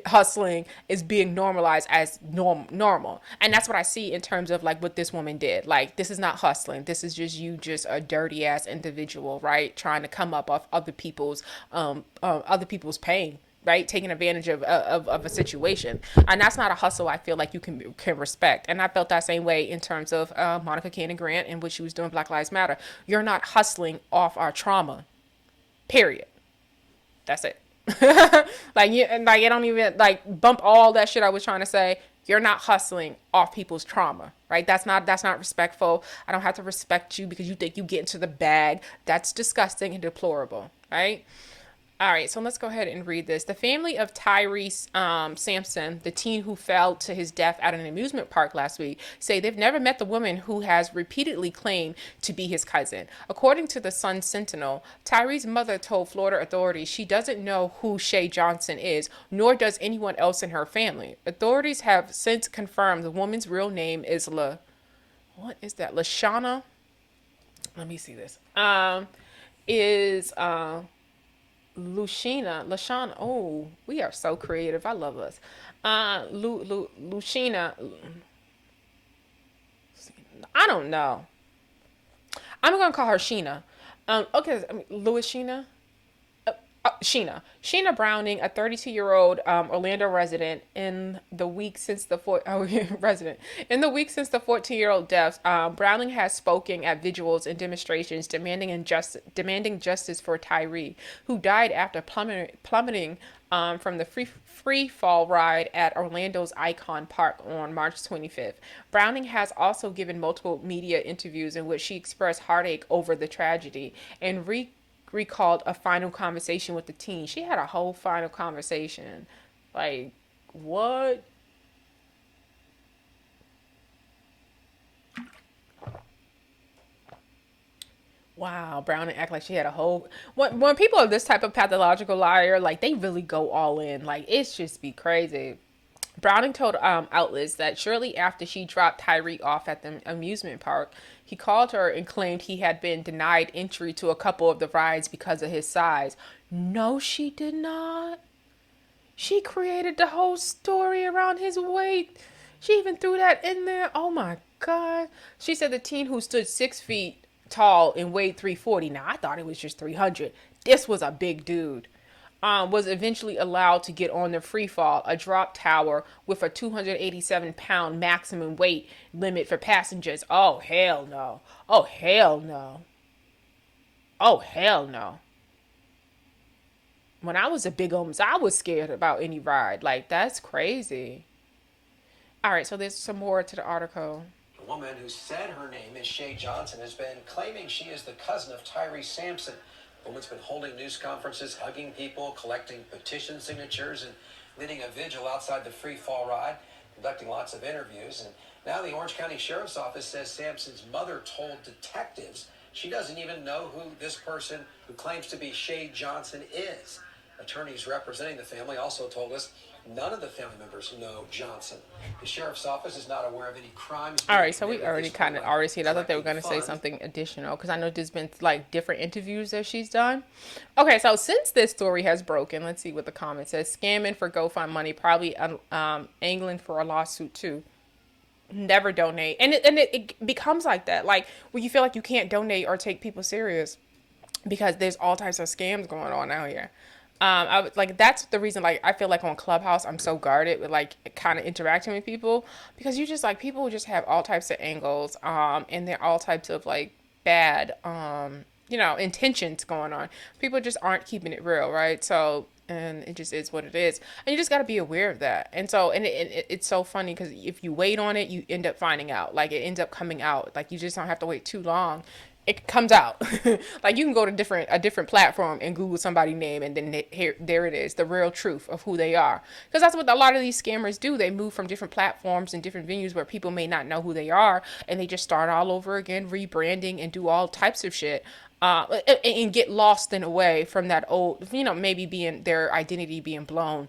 hustling is being normalized as normal. And that's what I see in terms of like what this woman did. Like, this is not hustling. This is just you, just a dirty ass individual, right? Trying to come up off other people's pain, right? Taking advantage of a situation. And that's not a hustle I feel like you can respect. And I felt that same way in terms of Monica Cannon Grant and what she was doing, Black Lives Matter. You're not hustling off our trauma, period. That's it. Like, you don't even like bump all that shit I was trying to say. You're not hustling off people's trauma, right? That's not respectful. I don't have to respect you because you think you get into the bag. That's disgusting and deplorable, right? All right, so let's go ahead and read this. The family of Tyrese Sampson, the teen who fell to his death at an amusement park last week, say they've never met the woman who has repeatedly claimed to be his cousin. According to the Sun Sentinel, Tyrese's mother told Florida authorities she doesn't know who Shay Johnson is, nor does anyone else in her family. Authorities have since confirmed the woman's real name is Lashana. Let me see this. Lashana. Oh, we are so creative. I love us. Lushina. I don't know. I'm gonna call her Sheena. Okay, Louis Sheena Browning, a 32-year-old Orlando resident, in the week since the 14-year-old death. Browning has spoken at vigils and demonstrations demanding justice for Tyree, who died after plummeting from the free fall ride at Orlando's Icon Park on March 25th. Browning has also given multiple media interviews in which she expressed heartache over the tragedy and recalled a final conversation with the teen. She had a whole final conversation. Like, what? Wow, Browning act like she had a whole... When people are this type of pathological liar, like, they really go all in. Like, it's just be crazy. Browning told outlets that shortly after she dropped Tyree off at the amusement park, he called her and claimed he had been denied entry to a couple of the rides because of his size. No, she did not. She created the whole story around his weight. She even threw that in there. Oh my God. She said the teen, who stood 6 feet tall and weighed 340. Now, I thought it was just 300. This was a big dude. Was eventually allowed to get on the free fall, a drop tower with a 287-pound maximum weight limit for passengers. Oh, hell no. Oh, hell no. Oh, hell no. When I was a big I was scared about any ride. Like, that's crazy. All right, so there's some more to the article. A woman who said her name is Shay Johnson has been claiming she is the cousin of Tyrese Sampson. The woman's been holding news conferences, hugging people, collecting petition signatures, and leading a vigil outside the free fall ride, conducting lots of interviews. And now the Orange County Sheriff's Office says Sampson's mother told detectives she doesn't even know who this person who claims to be Shay Johnson is. Attorneys representing the family also told us none of the family members know Johnson. The sheriff's office is not aware of any crimes. All right, so we already see it. I thought they were going to say something additional because I know there's been like different interviews that she's done. Okay, so since this story has broken, let's see what the comment says. Scamming for GoFundMe, probably angling for a lawsuit too. Never donate. And it becomes like that, like where you feel like you can't donate or take people serious because there's all types of scams going on out here. That's the reason, like, I feel like on Clubhouse, I'm so guarded with, like, kind of interacting with people, because you just, like, people just have all types of angles, and there are all types of, like, bad, intentions going on. People just aren't keeping it real, right? So, and it just is what it is. And you just got to be aware of that. And so, it's so funny, because if you wait on it, you end up finding out. Like, it ends up coming out. Like, you just don't have to wait too long. it comes out. Like you can go to a different platform and Google somebody's name, and then there it is, the real truth of who they are. Because that's what a lot of these scammers do. They move from different platforms and different venues where people may not know who they are, and they just start all over again, rebranding and do all types of shit. And get lost in a way from that old, maybe being their identity being blown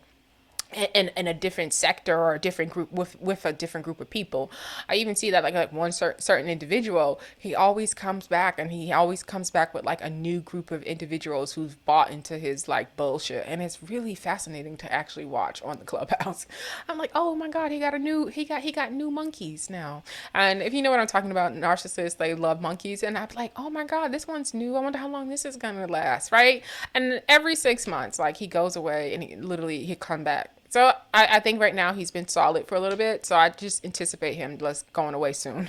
in a different sector or a different group with a different group of people. I even see that like one certain individual, he always comes back, and he always comes back with like a new group of individuals who've bought into his like bullshit, and it's really fascinating to actually watch on the Clubhouse. I'm like, oh my god, he got new monkeys now. And if you know what I'm talking about, narcissists, they love monkeys, and I'm like, oh my god, this one's new, I wonder how long this is gonna last, right? And every 6 months, like, he goes away and he come back. So I think right now he's been solid for a little bit. So I just anticipate him going away soon.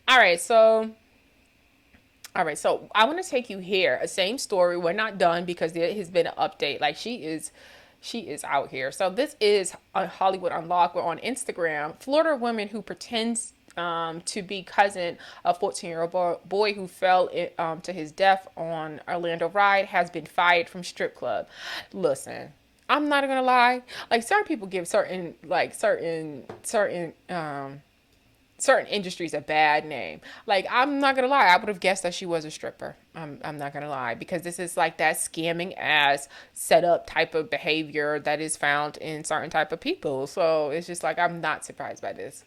All right. So I want to take you here. A same story. We're not done because there has been an update. Like she is out here. So this is Hollywood Unlocked. We're on Instagram. Florida woman who pretends to be cousin of 14-year-old boy who fell to his death on Orlando ride has been fired from strip club. Listen, I'm not gonna lie. Like certain people give certain industries a bad name. Like I'm not gonna lie, I would have guessed that she was a stripper. I'm not gonna lie, because this is like that scamming ass setup type of behavior that is found in certain type of people. So it's just like I'm not surprised by this.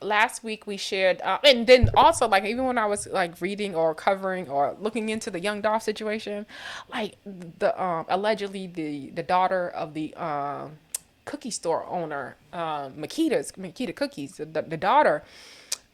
Last week we shared, and then also like even when I was like reading or covering or looking into the Young Dolph situation, like the allegedly the daughter of the cookie store owner, Makita Cookies, the daughter,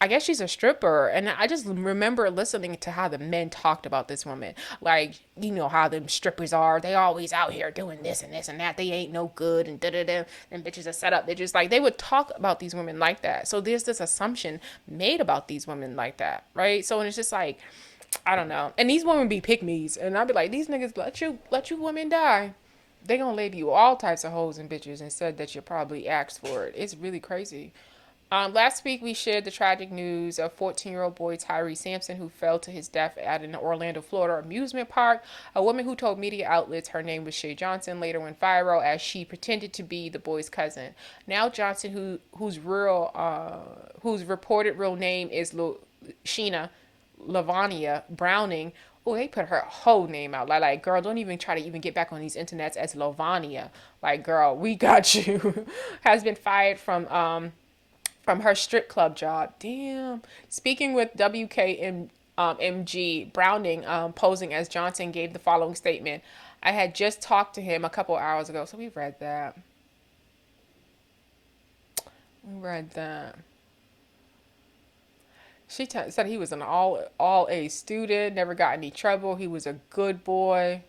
I guess she's a stripper. And I just remember listening to how the men talked about this woman. Like, you know how them strippers are. They always out here doing this and this and that. They ain't no good and da-da-da. And bitches are set up. They're just like, they would talk about these women like that. So there's this assumption made about these women like that, right? So it's just like, I don't know. And these women be pick-me's. And I'd be like, these niggas let you women die. They gonna label you all types of hoes and bitches and said that you probably asked for it. It's really crazy. Last week, we shared the tragic news of 14-year-old boy Tyree Sampson, who fell to his death at an Orlando, Florida amusement park. A woman who told media outlets her name was Shay Johnson later went viral as she pretended to be the boy's cousin. Now Johnson, whose reported real name is Sheena Lavania Browning. Oh, they put her whole name out. Like, girl, don't even try to even get back on these internets as Lavania. Like, girl, we got you. Has been fired from her strip club job. Damn. Speaking with WKMG, Browning, posing as Johnson, gave the following statement. I had just talked to him a couple hours ago. So we read that. She said he was an all A student, never got any trouble. He was a good boy.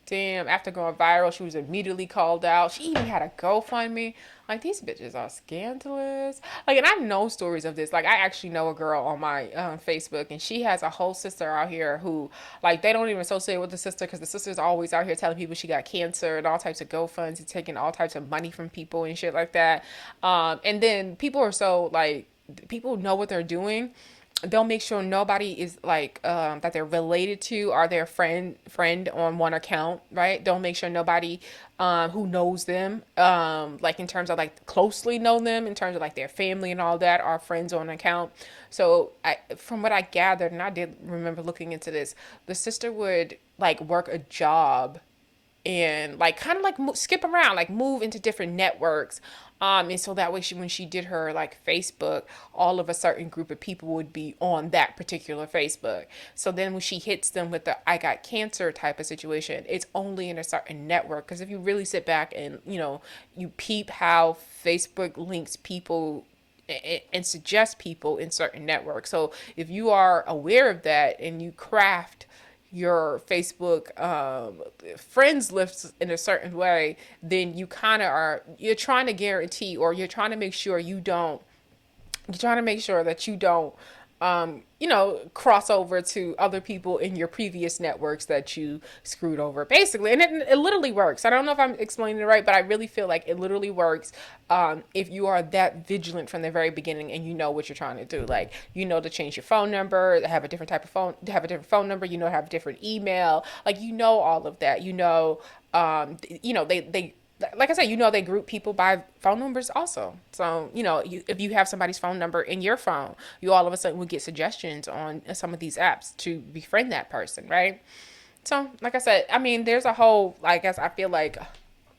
Damn, after going viral, she was immediately called out. She even had a GoFundMe. Like, these bitches are scandalous. Like, and I know stories of this. Like, I actually know a girl on my Facebook, and she has a whole sister out here who, like, they don't even associate with the sister because the sister's always out here telling people she got cancer and all types of GoFunds and taking all types of money from people and shit like that. And then people are so, like, people know what they're doing. They'll make sure nobody is like that they're related to or their friend on one account, right? They'll make sure nobody who knows them, like in terms of like closely know them, in terms of like their family and all that, are friends on an account. So from what I gathered, and I did remember looking into this, the sister would like work a job and like kind of like skip around, like move into different networks. And so that way when she did her like Facebook, all of a certain group of people would be on that particular Facebook. So then when she hits them with the I got cancer type of situation, it's only in a certain network. Because if you really sit back and, you peep how Facebook links people and suggest people in certain networks. So if you are aware of that and you craft your Facebook friends lists in a certain way, then you kind of you're trying to guarantee, or you're trying to make sure that you don't cross over to other people in your previous networks that you screwed over, basically. And it literally works. I don't know if I'm explaining it right, but I really feel like it literally works if you are that vigilant from the very beginning and you know what you're trying to do. Like, to change your phone number, have a different type of phone, have a different phone number, have a different email. Like, all of that. They like I said, they group people by phone numbers also. So, if you have somebody's phone number in your phone, you all of a sudden will get suggestions on some of these apps to befriend that person, right? So, like I said, I mean, there's a whole, I guess I feel like,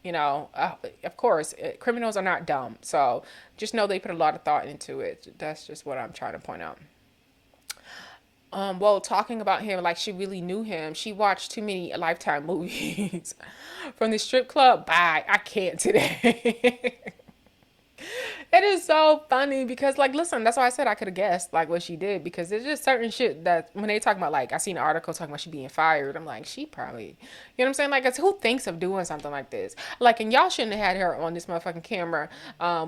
of course, criminals are not dumb. So just know they put a lot of thought into it. That's just what I'm trying to point out. Well, talking about him, like she really knew him. She watched too many Lifetime movies. From the strip club, bye. I can't today. It is so funny because, like, listen, that's why I said I could have guessed, like, what she did, because there's just certain shit that when they talk about, like, I seen an article talking about she being fired, I'm like, she probably, you know what I'm saying? Like, it's, who thinks of doing something like this? Like, and y'all shouldn't have had her on this motherfucking camera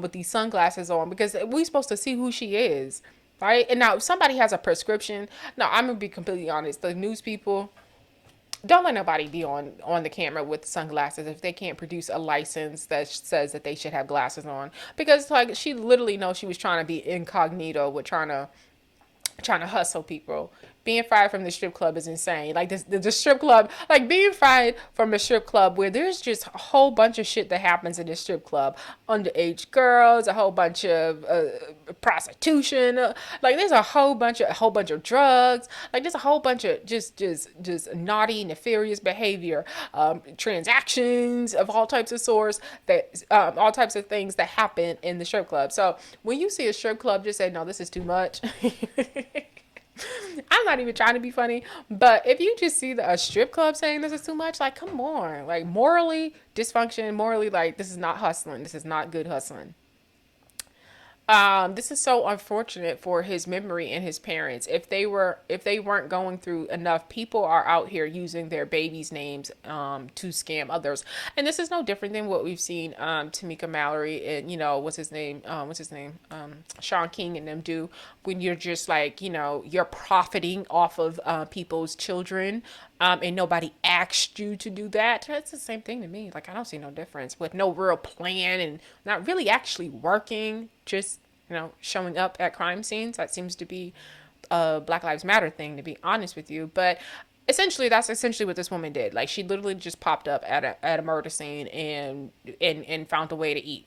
with these sunglasses on, because we supposed to see who she is, right? And now, if somebody has a prescription, no, I'm going to be completely honest, the news people, don't let nobody be on the camera with sunglasses if they can't produce a license that says that they should have glasses on, because like she literally knows she was trying to be incognito with trying to hustle people. Being fired from the strip club is insane. Like the strip club, like being fired from a strip club where there's just a whole bunch of shit that happens in the strip club. Underage girls, a whole bunch of prostitution. Like there's a whole bunch of drugs. Like there's a whole bunch of just naughty, nefarious behavior, transactions of all types of sorts, that all types of things that happen in the strip club. So when you see a strip club, just say, no, this is too much. I'm not even trying to be funny, but if you just see a strip club saying this is too much, like, come on, like morally dysfunction, morally, like, this is not hustling. This is not good hustling. This is so unfortunate for his memory and his parents. If they weren't going through enough, people are out here using their babies' names to scam others. And this is no different than what we've seen Tamika Mallory and what's his name Sean King and them do, when you're just like, you're profiting off of people's children and nobody asked you to do that. It's the same thing to me. Like, I don't see no difference, with no real plan and not really actually working, just showing up at crime scenes. That seems to be a Black Lives Matter thing, to be honest with you. But essentially, that's essentially what this woman did. Like, she literally just popped up at a murder scene and found a way to eat.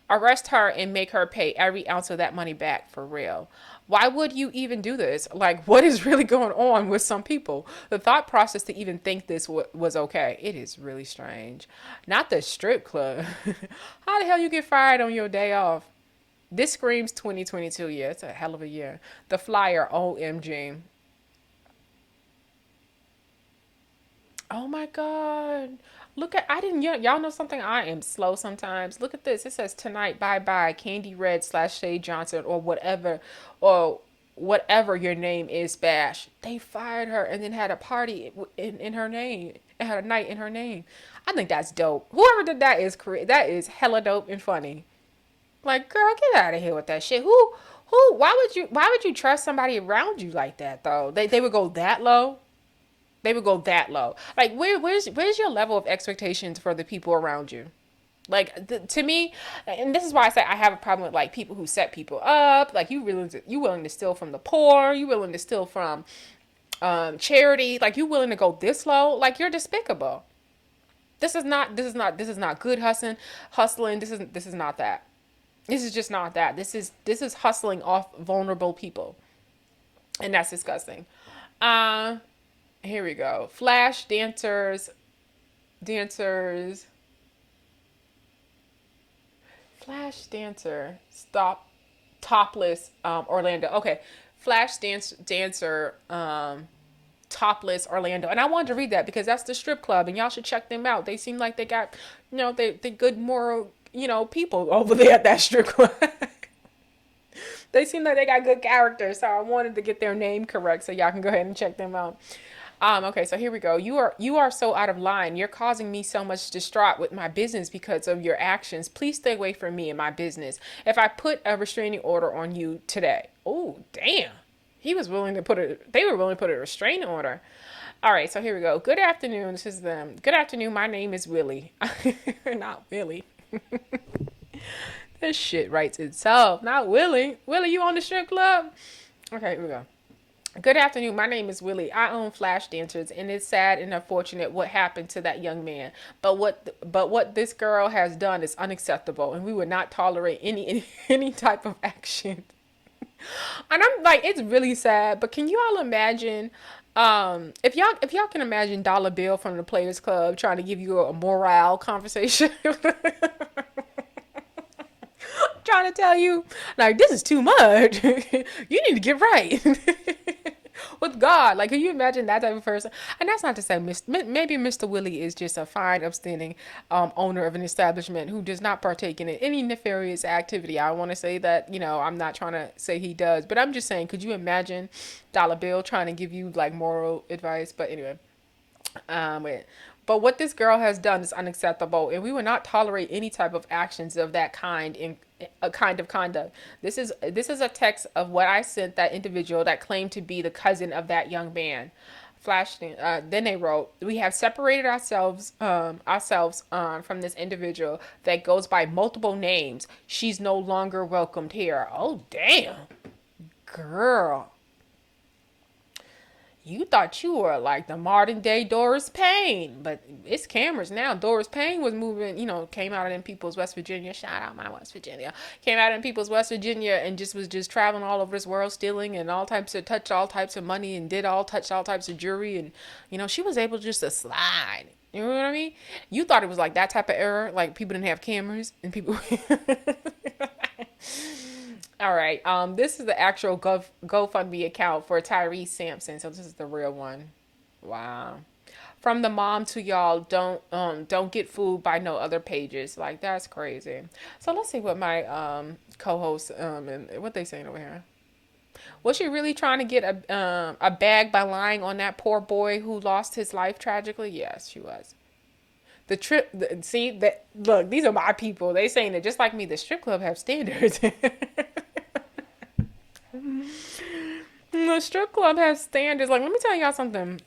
Arrest her and make her pay every ounce of that money back, for real. Why would you even do this? Like, what is really going on with some people? The thought process to even think this was okay. It is really strange. Not the strip club. How the hell you get fired on your day off? This screams 2022. Yeah, it's a hell of a year. The flyer, OMG. Oh my God. Look at, y'all know something? I am slow sometimes. Look at this. It says tonight, bye-bye, Candy Red / Shay Johnson or whatever your name is, Bash. They fired her and then had a party in her name. And had a night in her name. I think that's dope. Whoever did that that is hella dope and funny. Like, girl, get out of here with that shit. Why would you trust somebody around you like that, though? They would go that low? They would go that low. Like, where's your level of expectations for the people around you? Like, to me, and this is why I say I have a problem with, like, people who set people up. Like, you willing to steal from the poor. You willing to steal from charity. Like, you willing to go this low. Like, you're despicable. This is not good hustling. This is not that. This is just not that. This is hustling off vulnerable people. And that's disgusting. Here we go. Flash dancers. Flash dancer. Stop. Topless. Orlando. Okay. Flash dancer. Topless Orlando. And I wanted to read that because that's the strip club and y'all should check them out. They seem like they got, they good moral, people over there at that strip club. They seem like they got good character. So I wanted to get their name correct so y'all can go ahead and check them out. Okay, so here we go. You are so out of line. You're causing me so much distraught with my business because of your actions. Please stay away from me and my business. If I put a restraining order on you today. Oh, damn. They were willing to put a restraining order. All right, so here we go. Good afternoon. This is them. Good afternoon. My name is Willie. Not Willie. This shit writes itself. Not Willie. Willie, you on the strip club? Okay, here we go. Good afternoon. My name is Willie. I own Flash Dancers, and it's sad and unfortunate what happened to that young man. But what this girl has done is unacceptable, and we would not tolerate any type of action. And I'm like, it's really sad. But can you all imagine? If y'all can imagine Dollar Bill from the Players Club trying to give you a morale conversation. Trying to tell you, like, this is too much. You need to get right with God. Like, can you imagine that type of person? And that's not to say maybe Mr. Willie is just a fine, upstanding owner of an establishment who does not partake in any nefarious activity. I want to say that, I'm not trying to say he does, but I'm just saying, could you imagine Dollar Bill trying to give you like moral advice? But anyway, wait. But what this girl has done is unacceptable, and we will not tolerate any type of actions of that kind in a kind of conduct. This is a text of what I sent that individual that claimed to be the cousin of that young man. Then they wrote, "We have separated ourselves from this individual that goes by multiple names. She's no longer welcomed here." Oh, damn, girl. You thought you were like the modern day Doris Payne, but it's cameras now. Doris Payne was moving, came out in People's West Virginia. Shout out my West Virginia. Came out in People's West Virginia and was just traveling all over this world, stealing and touched all types of money and touched all types of jewelry. And, she was able just to slide. You know what I mean? You thought it was like that type of era, like people didn't have cameras and people. All right. This is the actual GoFundMe account for Tyrese Sampson. So this is the real one. Wow. From the mom to y'all, don't get fooled by no other pages. Like, that's crazy. So let's see what my co-host and what they saying over here. Was she really trying to get a bag by lying on that poor boy who lost his life tragically? Yes, she was. Look, these are my people. They saying that just like me, the strip club have standards. The strip club has standards. Like, let me tell y'all something.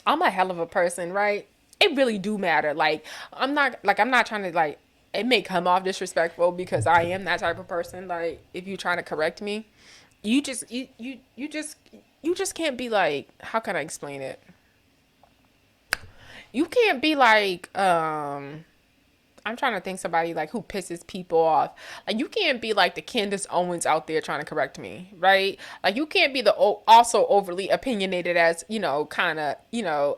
I'm a hell of a person, right? It really do matter. Like, I'm not trying to, like, it may come off disrespectful because I am that type of person. Like, if you're trying to correct me, you just can't be like, how can I explain it? You can't be like, I'm trying to think somebody like who pisses people off. Like, you can't be like the Candace Owens out there trying to correct me, right? Like, you can't be the also overly opinionated as, kind of,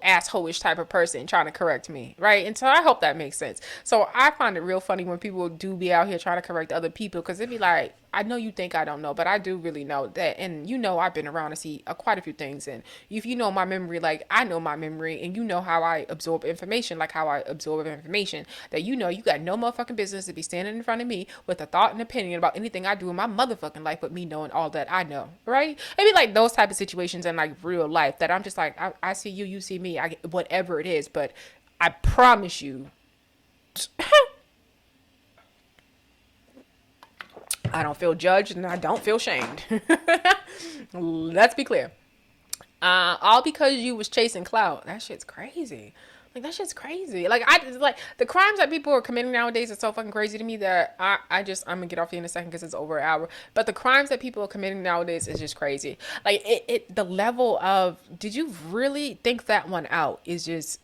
asshole-ish type of person trying to correct me, right? And so I hope that makes sense. So I find it real funny when people do be out here trying to correct other people, because it'd be like, I know you think I don't know, but I do really know that. And I've been around to see quite a few things. And if you know my memory, like I know my memory, and you know how I absorb information, like how I absorb information, that you got no motherfucking business to be standing in front of me with a thought and opinion about anything I do in my motherfucking life, but me knowing all that I know, right? It'd be like those type of situations in like real life that I'm just like, I see you, you see me, whatever it is, but I promise you, I don't feel judged and I don't feel shamed. Let's be clear. All because you was chasing clout. That shit's crazy. Like, that shit's crazy. Like, the crimes that people are committing nowadays are so fucking crazy to me that I'm gonna get off here in a second because it's over an hour. But the crimes that people are committing nowadays is just crazy. Like, the level of, did you really think that one out is just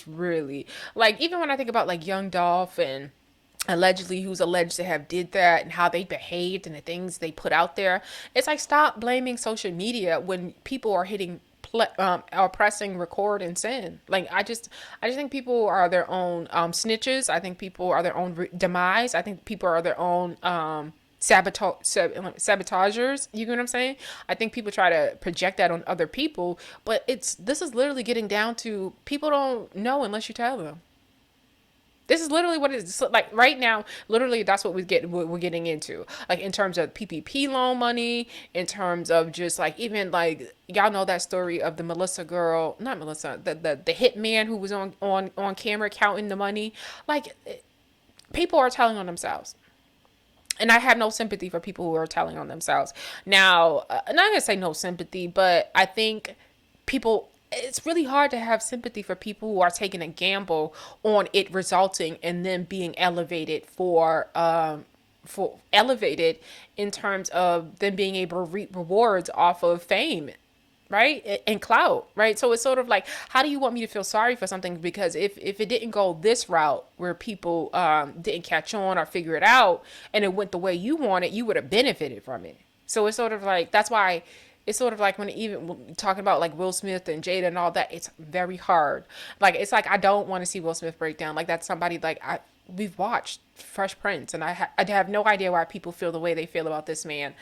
really, like, even when I think about like Young Dolph and who's alleged to have did that and how they behaved and the things they put out there, it's like, stop blaming social media when people are hitting are pressing record and send. Like, I just think people are their own snitches. I think people are their own demise. I think people are their own sabotagers. You know what I'm saying? I think people try to project that on other people, but this is literally getting down to people don't know unless you tell them. This is literally what it's like right now. Literally, that's what we're getting into. Like in terms of PPP loan money, in terms of just like even like y'all know that story of the Melissa girl, not Melissa, the hit man who was on camera counting the money. Like people are telling on themselves. And I have no sympathy for people who are telling on themselves. Now, I'm not gonna say no sympathy, but I think people, it's really hard to have sympathy for people who are taking a gamble on it resulting in them being elevated for elevated in terms of them being able to reap rewards off of fame, right, and clout, right? So it's sort of like, how do you want me to feel sorry for something? Because if it didn't go this route where people didn't catch on or figure it out and it went the way you wanted, you would have benefited from it. So it's sort of like, that's why it's sort of like when talking about like Will Smith and Jada and all that, it's very hard. Like, it's like, I don't want to see Will Smith break down. Like, that's somebody like we've watched Fresh Prince, and I have no idea why people feel the way they feel about this man.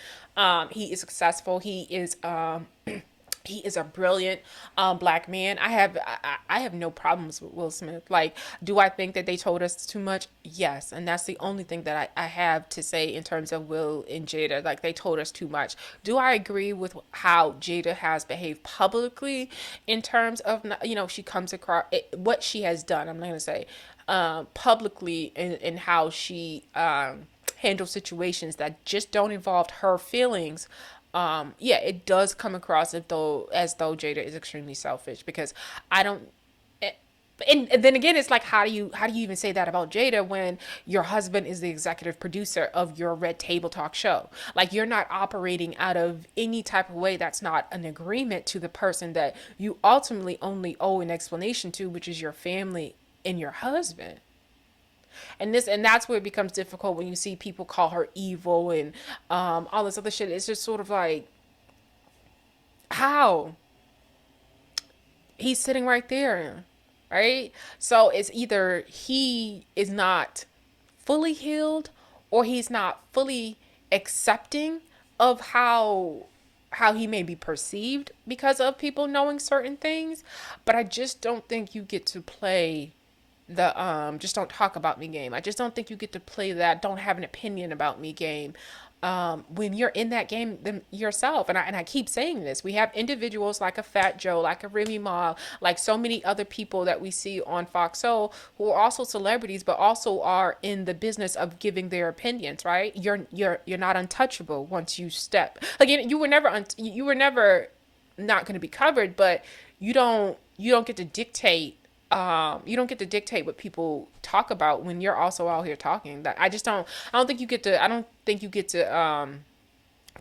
He is successful. He is a brilliant black man. I have no problems with Will Smith. Like, do I think that they told us too much? Yes. And that's the only thing that I have to say in terms of Will and Jada. Like, they told us too much. Do I agree with how Jada has behaved publicly in terms of, she comes across what she has done, I'm not going to say publicly, in how she handles situations that just don't involve her feelings. It does come across as though Jada is extremely selfish, because I don't. And then again, it's like, how do you even say that about Jada when your husband is the executive producer of your Red Table Talk show? Like, you're not operating out of any type of way that's not an agreement to the person that you ultimately only owe an explanation to, which is your family and your husband. And that's where it becomes difficult when you see people call her evil and all this other shit. It's just sort of like, how? He's sitting right there, right? So it's either he is not fully healed, or he's not fully accepting of how he may be perceived because of people knowing certain things. But I just don't think you get to play the just don't talk about me game. I just don't think you get to play that don't have an opinion about me game when you're in that game yourself. And I keep saying this, we have individuals like a Fat Joe, like a Remy Ma, like so many other people that we see on xoxo who are also celebrities, but also are in the business of giving their opinions, right? You're not untouchable once you step, like, you were never not going to be covered, but you don't get to dictate. You don't get to dictate what people talk about when you're also out here talking. That I don't think you get to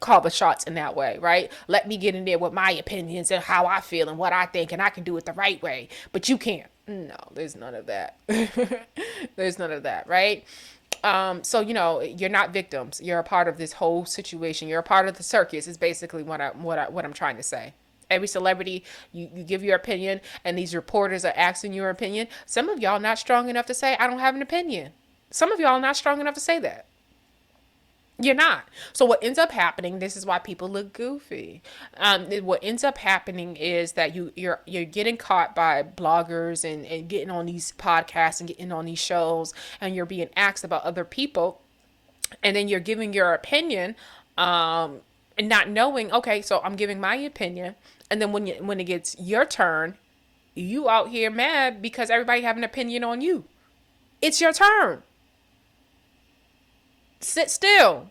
call the shots in that way, right? Let me get in there with my opinions and how I feel and what I think, and I can do it the right way, but you can't. No, there's none of that. There's none of that, right? So, you're not victims. You're a part of this whole situation. You're a part of the circus is basically what I'm trying to say. Every celebrity, you give your opinion, and these reporters are asking your opinion. Some of y'all not strong enough to say, I don't have an opinion. Some of y'all not strong enough to say that. You're not. So what ends up happening, this is why people look goofy. What ends up happening is that you're getting caught by bloggers and getting on these podcasts and getting on these shows, and you're being asked about other people, and then you're giving your opinion, and not knowing, okay, so I'm giving my opinion. And then when it gets your turn, you out here mad because everybody have an opinion on you. It's your turn. Sit still.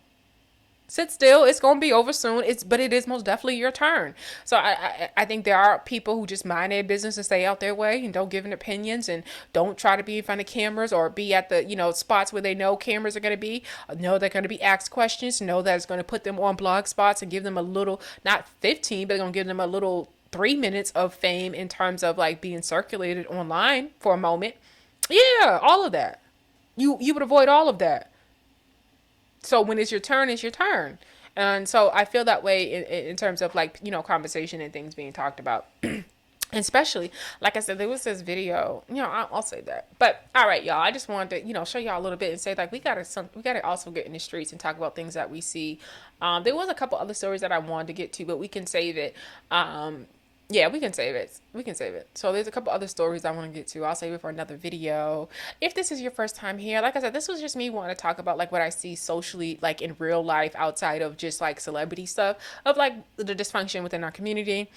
It's going to be over soon. But it is most definitely your turn. So I think there are people who just mind their business and stay out their way and don't give an opinions and don't try to be in front of cameras or be at the, spots where they know cameras are going to be, know they're going to be asked questions, know that it's going to put them on blog spots and give them a little, not 15, but they're going to give them a little 3 minutes of fame in terms of like being circulated online for a moment. Yeah, all of that. You would avoid all of that. So when it's your turn, it's your turn. And so I feel that way in terms of like, conversation and things being talked about. Especially, like I said, there was this video, I'll say that. But all right, y'all, I just wanted to, show y'all a little bit and say like, we gotta also get in the streets and talk about things that we see. There was a couple other stories that I wanted to get to, but we can save it. Yeah, we can save it. We can save it. So there's a couple other stories I want to get to. I'll save it for another video. If this is your first time here, like I said, this was just me wanting to talk about like what I see socially, like in real life outside of just like celebrity stuff, of like the dysfunction within our community.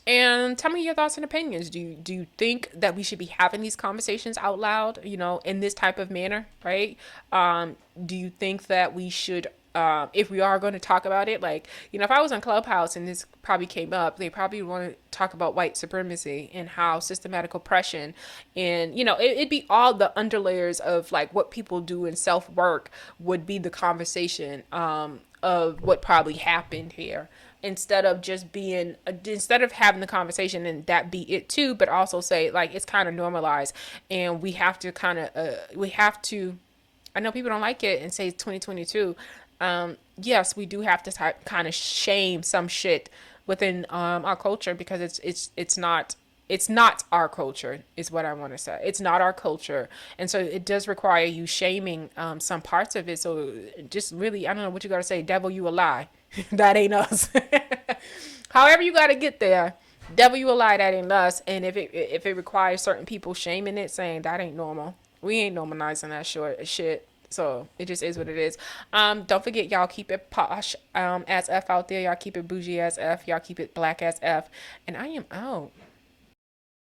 And tell me your thoughts and opinions. Do you think that we should be having these conversations out loud, in this type of manner, right? Do you think that we should, if we are going to talk about it, like, if I was on Clubhouse and this probably came up, they probably want to talk about white supremacy and how systematic oppression and, it'd be all the underlayers of like what people do in self work would be the conversation, of what probably happened here, instead of just being instead of having the conversation and that be it too, but also say like it's kind of normalized and we have to I know people don't like it and say it's 2022. Yes, we do have to kind of shame some shit within our culture, because it's not our culture, is what I want to say. It's not our culture. And so it does require you shaming some parts of it. So just really, I don't know what you got to say. Devil, you a lie. That ain't us. However you got to get there. Devil, you a lie. That ain't us. And if it requires certain people shaming it, saying that ain't normal. We ain't normalizing that shit. So it just is what it is. Don't forget, y'all keep it posh as F out there. Y'all keep it bougie as F. Y'all keep it black as F. And I am out.